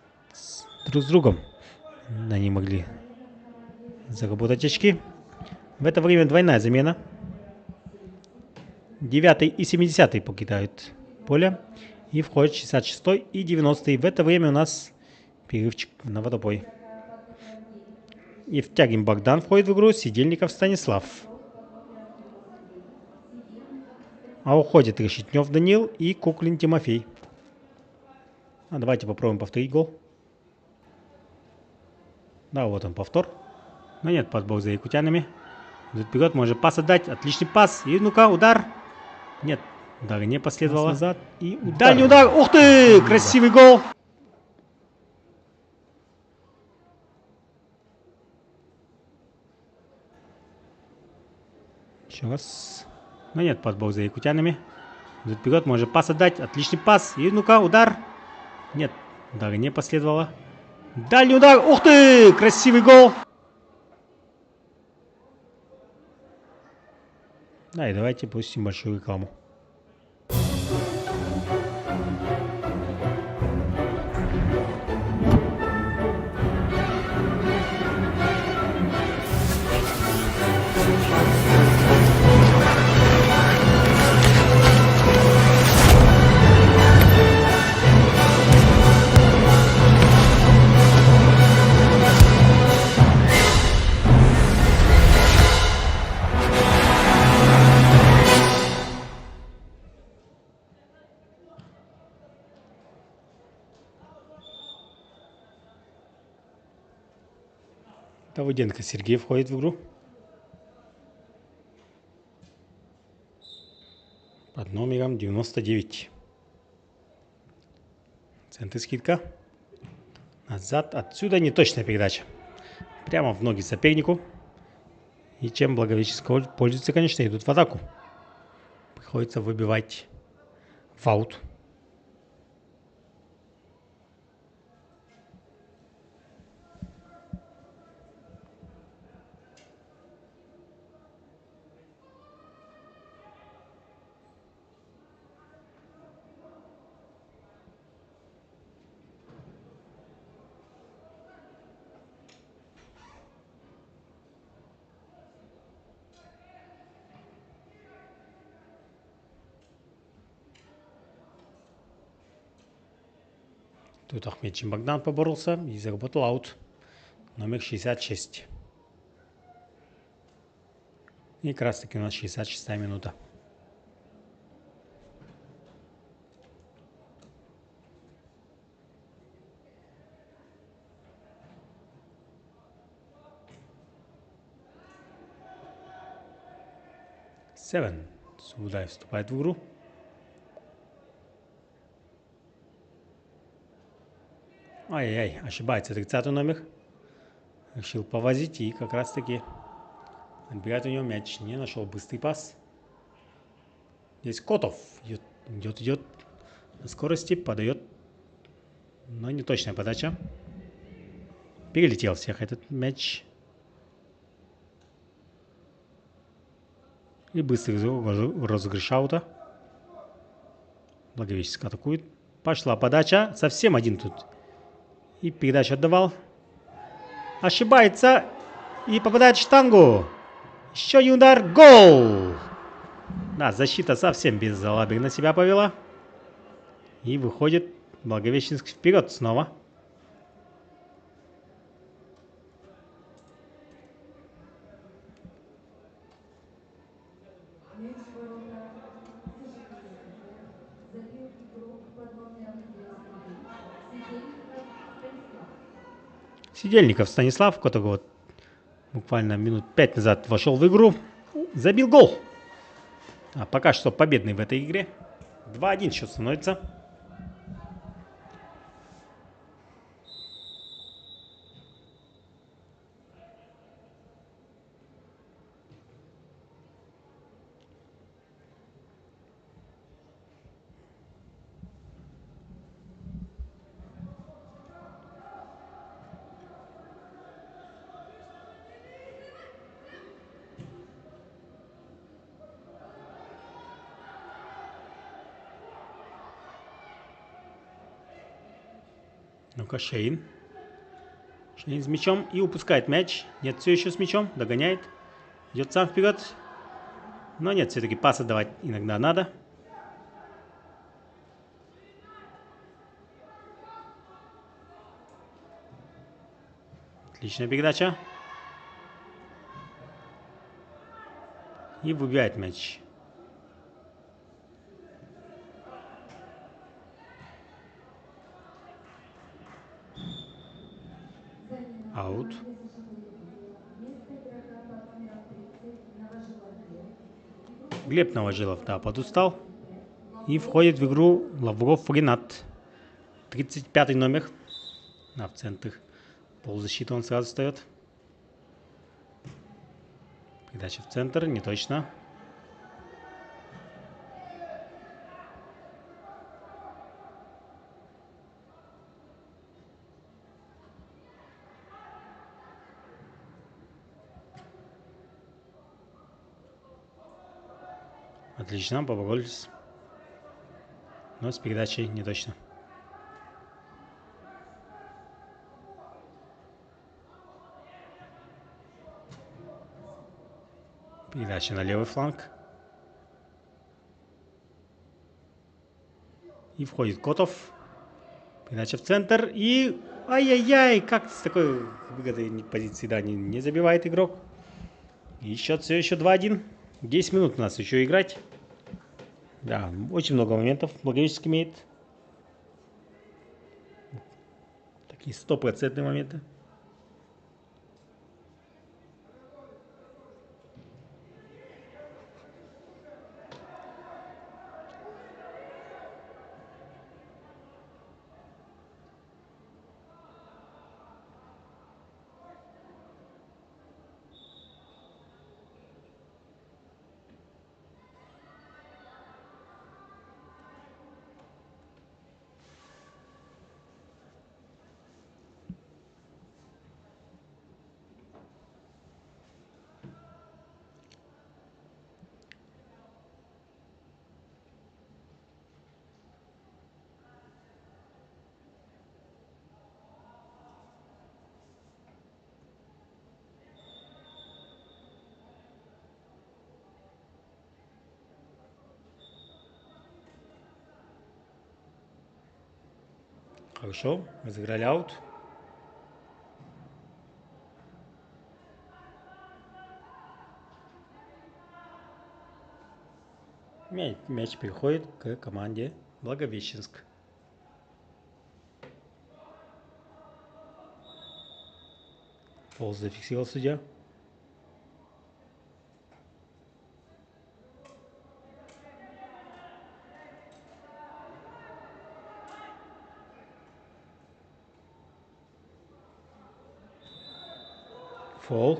Speaker 1: друг с другом они могли заработать очки. В это время двойная замена. 9-й и 70-й покидают поле. И входят 66-й и 90-й. В это время у нас перерывчик на водопой. Евтягин Богдан входит в игру. Сидельников Станислав. А уходит Решетнев Данил и Куклин Тимофей. А давайте попробуем повторить гол. Да, вот он повтор. Но нет, подбор за якутянами. Идут вперед, может пас отдать. Отличный пас. И ну-ка, удар. Нет, удара не последовало. Назад. И удар. Дальний удар. Ух ты! Красивый гол. Еще раз. Но нет, подбор за якутянами. Идут вперед, может пас отдать. Отличный пас. И ну-ка, удар. Нет, Удара не последовало. Дальний удар. Ух ты! Красивый гол. Да, и давайте пустим большую рекламу. Давыденко Сергей входит в игру. Под номером 99. Центр скидка. Назад. Отсюда неточная передача. Прямо в ноги сопернику. И чем Благовещенск пользуется, конечно, идут в атаку. Приходится выбивать в аут. Тут Ахмедчин Богдан поборолся и заработал аут. Номер 66. И как раз таки у нас 66-я минута. Севен. Судай вступает в игру. Ай-яй-яй, ошибается 30-й номер. Решил повозить и как раз таки отбирает у него мяч. Не нашел быстрый пас. Здесь Котов идет на скорости, подает. Но не точная подача. Перелетел всех этот мяч. И быстрый розыгрыш аута. Благовещенск атакует. Пошла подача. Совсем один тут. И передачу отдавал. Ошибается. И попадает в штангу. Еще один удар. Гол! Да, защита совсем безалаберно себя повела. И выходит Благовещенск вперед снова. Сидельников Станислав, который вот буквально минут 5 назад вошел в игру, забил гол. А пока что победный в этой игре. 2-1 счет становится. Ну-ка, Шейн. Шейн с мячом и упускает мяч. Нет, все еще с мячом. Догоняет. Идет сам вперед. Но нет, все-таки пас отдавать иногда надо. Отличная передача. И выбивает мяч. Аут. Глеб Новожилов, да, подустал. И входит в игру Лавров Ренат. 35-й номер. Да, в центр полузащиты он сразу встает. Передача в центр, не точно. Отлично, Папагольс. Но с передачей не точно. Передача на левый фланг. И входит Котов. Передача в центр. И... Ай-яй-яй! Как с такой выгодной позиции, да, не забивает игрок. И счет все еще 2-1. 10 минут у нас еще играть. Да, очень много моментов. Благовещенск имеет. Такие 100% моменты. Хорошо, разыграли аут. Мяч переходит к команде Благовещенск. Фол зафиксировал судья. Фол.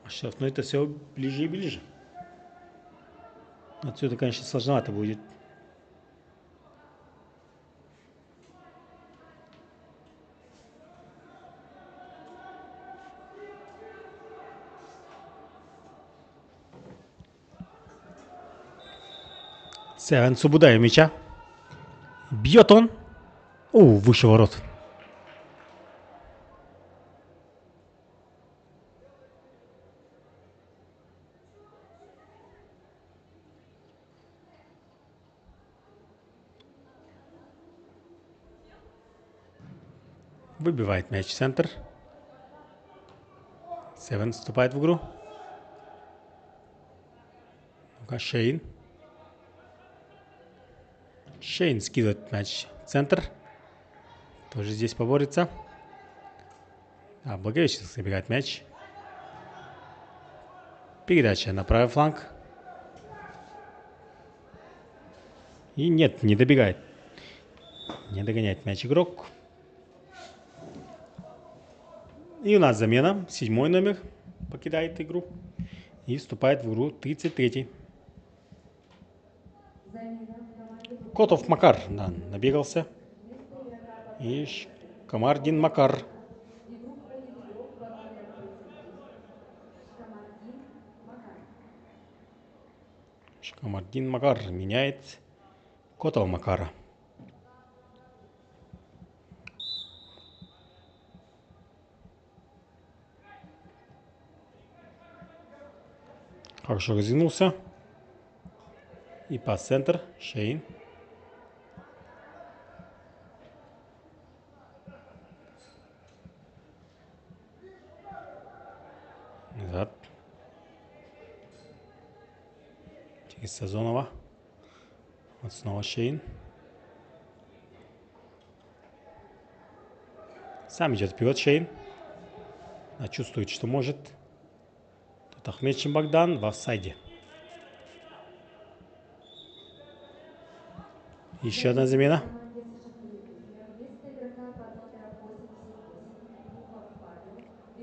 Speaker 1: Штрафной это все ближе и ближе. Отсюда, конечно, сложновато будет. Севен Субудай мяча. Бьет он. Выше ворот. Выбивает мяч в центр. Севен вступает в игру. Ну-ка, Шейн. Шейн скидывает мяч в центр. Тоже здесь поборется. А Благовещенск забирает мяч. Передача на правый фланг. И нет, не добегает. Не догоняет мяч игрок. И у нас замена. 7-й номер покидает игру. И вступает в игру 33-й. Котов Макар, да, набегался. И Камардин Макар. Камардин Макар меняет Котова Макара. Хорошо развернулся. И пас центр. Шейн. Назад. Через Сазонова. Вот снова Шейн. Сам идет вперед Шейн. А чувствует, что может. Тут Ахмедчин Богдан в офсайде. Еще одна замена.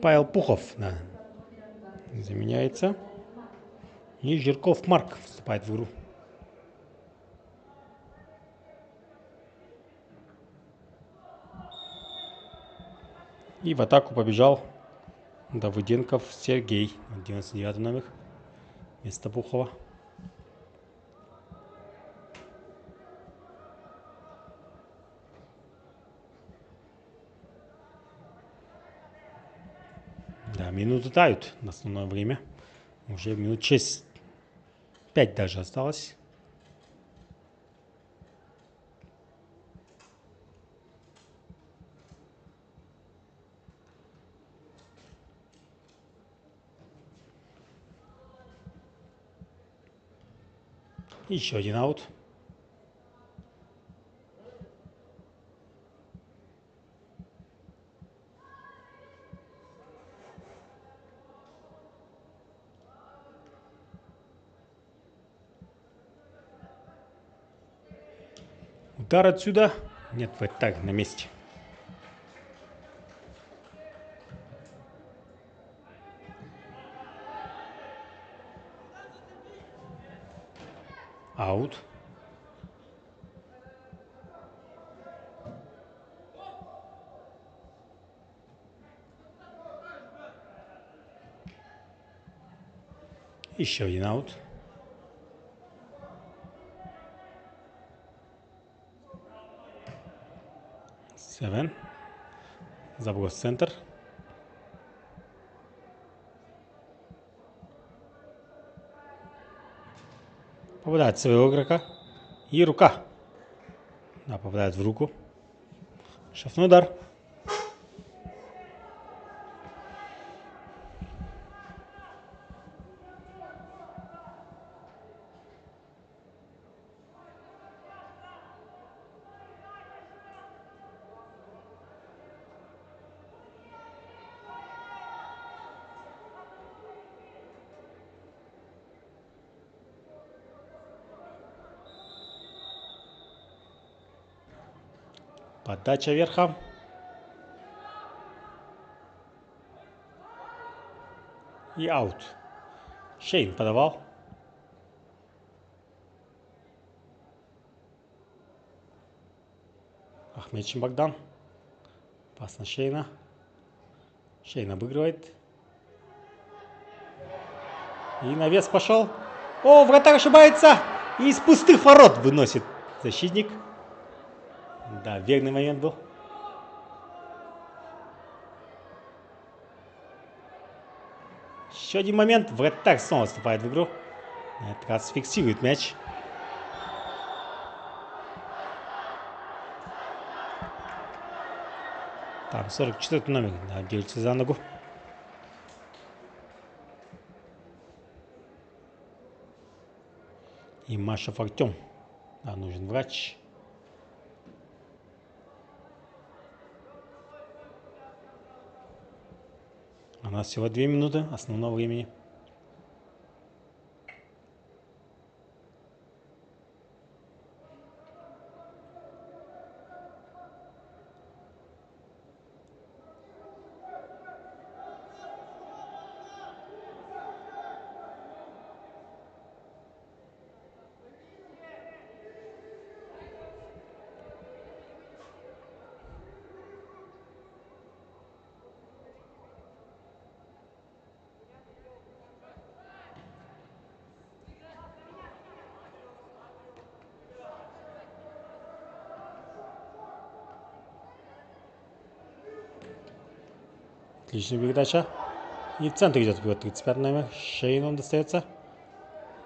Speaker 1: Павел Пухов, да, заменяется. И Жирков Марк вступает в игру. И в атаку побежал Давыденков Сергей, 99 номер, вместо Пухова. Да, минуты тают на основное время. Уже минут 6, 5 даже осталось. Еще один аут. Удар отсюда. Нет, вот так, на месте. Аут. Еще один аут. Севен. Заброс в центр. Попадает в своего игрока. И рука. Да, попадает в руку. Штрафной удар. Подача верхом. И аут. Шейн подавал. Ахмедчин Богдан. Пас на Шейна. Шейн обыгрывает. И навес пошел. О, вратарь ошибается. И из пустых ворот выносит защитник. Да, верный момент был. Еще один момент. Вратарь снова вступает в игру. На этот раз фиксирует мяч. Там 44-й номер. Да, держится за ногу. И Машев Артем. Да, нужен врач. У нас всего 2 минуты основного времени. Отличная передача. И в центр идет вперед 35 номер. Шейн он достается.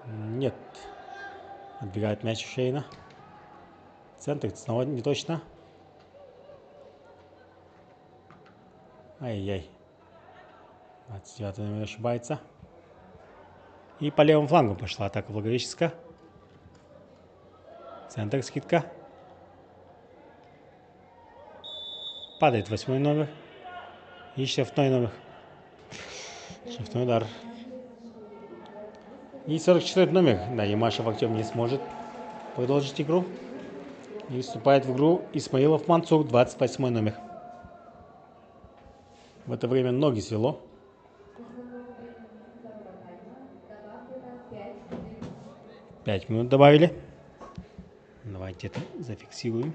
Speaker 1: Нет. Отбирает мяч у Шейна. Центр снова не точно. Ай-яй. 29 номер ошибается. И по левому флангу пошла атака Благовещенска. Центр скидка. Падает 8 номер. И штрафной номер. Штрафной удар. И 44 номер. Да, Ямашев Артем не сможет продолжить игру. И вступает в игру Исмаилов Мансур, 28 номер. В это время ноги свело. 5 минут добавили. Давайте это зафиксируем.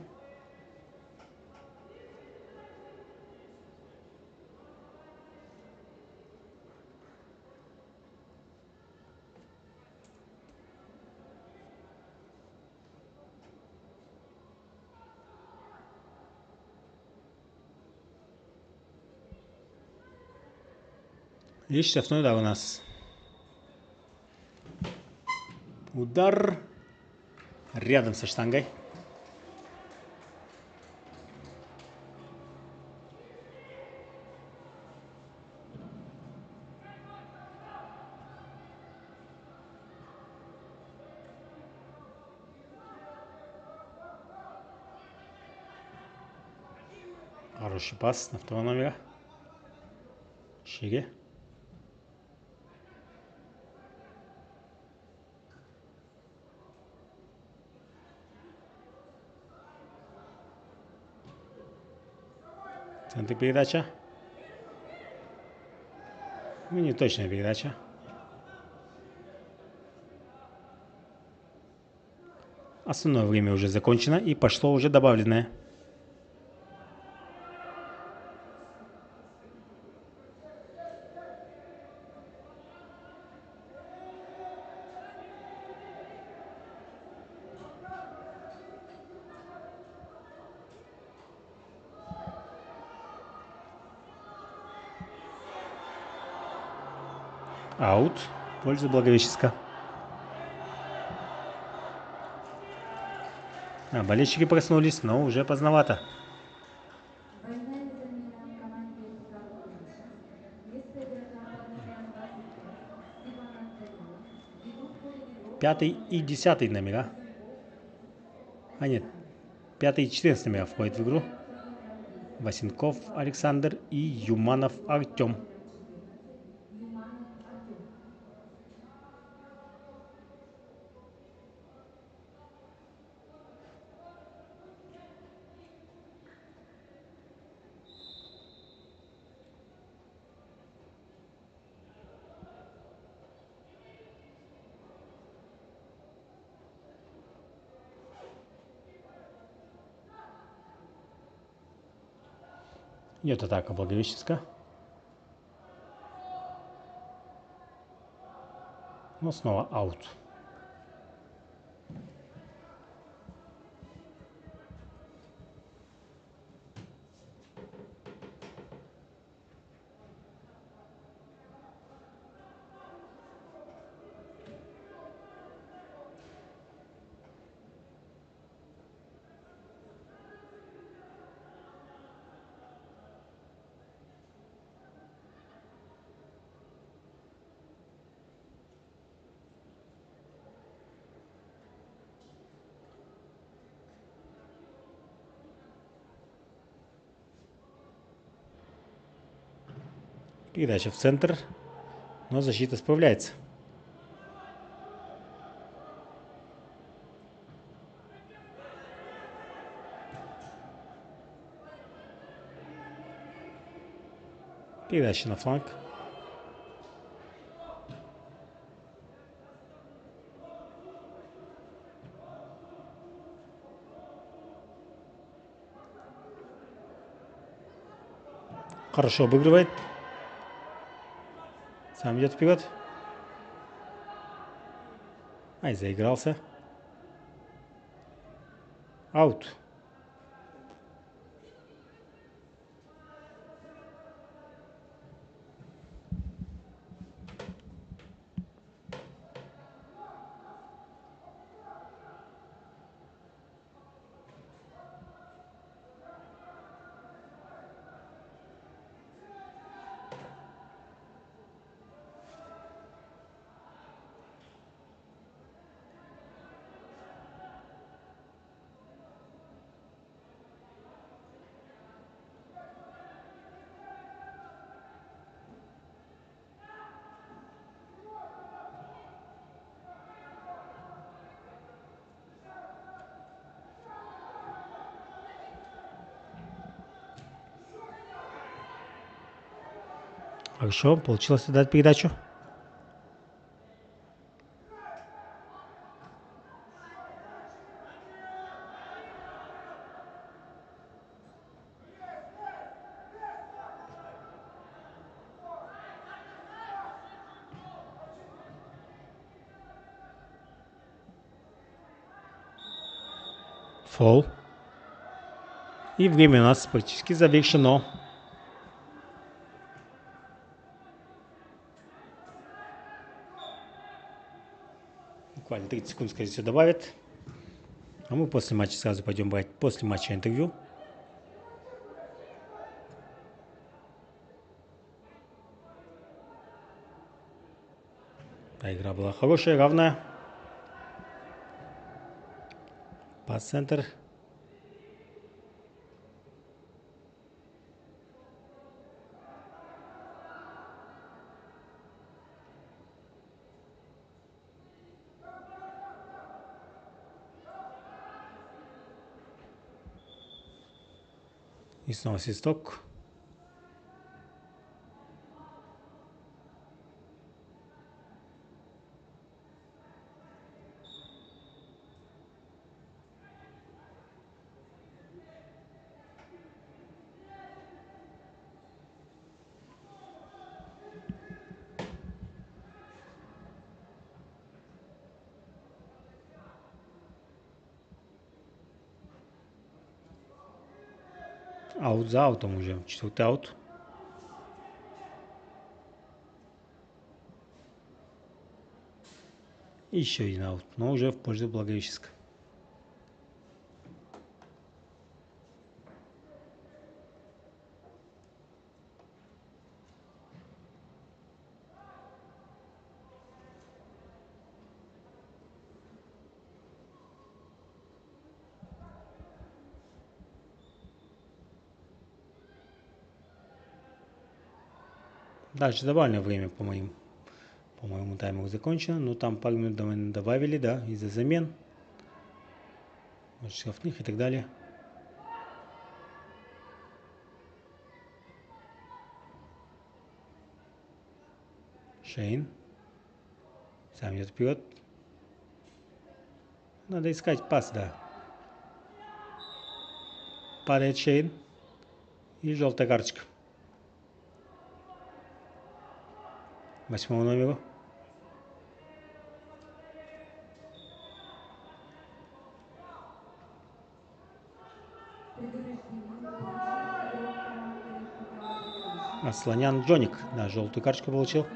Speaker 1: И штрафной удар у нас. Удар рядом со штангой. Хороший пас на второго номера. Шире. Центр передача. Ну, не точная передача. Основное время уже закончено и пошло уже добавленное. Аут в пользу Благовещенска. Болельщики проснулись, но уже поздновато.
Speaker 2: Двойная замена команде Петровича. Вместо игрока под номером 25 Ивана Данила ведут в ходе игру
Speaker 1: 5 и 10 номера. А нет, 5 и 14 номера входят в игру. Васенков Александр и Юманов Артем.
Speaker 2: Юманов Артем.
Speaker 1: Идет атака Благовещенска. Но снова аут. Передача в центр, но защита справляется. Передача на фланг. Хорошо обыгрывает. Сам идет вперед. Ай, заигрался. Аут. Хорошо, получилось дать передачу. Фол. И время у нас практически завершено. Буквально 30 секунд, скорее всего, добавят. А мы после матча сразу пойдем брать после матча интервью. Да, игра была хорошая, равная. Пас-центр. И снова свисток. Аут за аутом уже. 4-й аут. Еще один аут, но уже в пользу Благовещенска. Дальше добавленное время, по-моему, таймер закончено, но там пару минут добавили, да, из-за замен, может, штрафных и так далее. Шейн. Сам идет вперед. Надо искать пас, да. Падает Шейн. И желтая карточка. 8-му номеру. Асланян Джоник. Да, желтую карточку получил.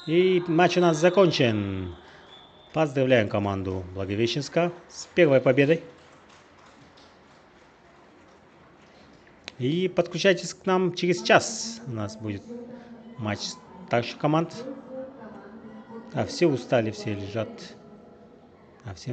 Speaker 1: И матч у нас закончен. Поздравляем команду Благовещенска с первой победой. И подключайтесь к нам через час. У нас будет матч старших команд. А все устали, все лежат. А всем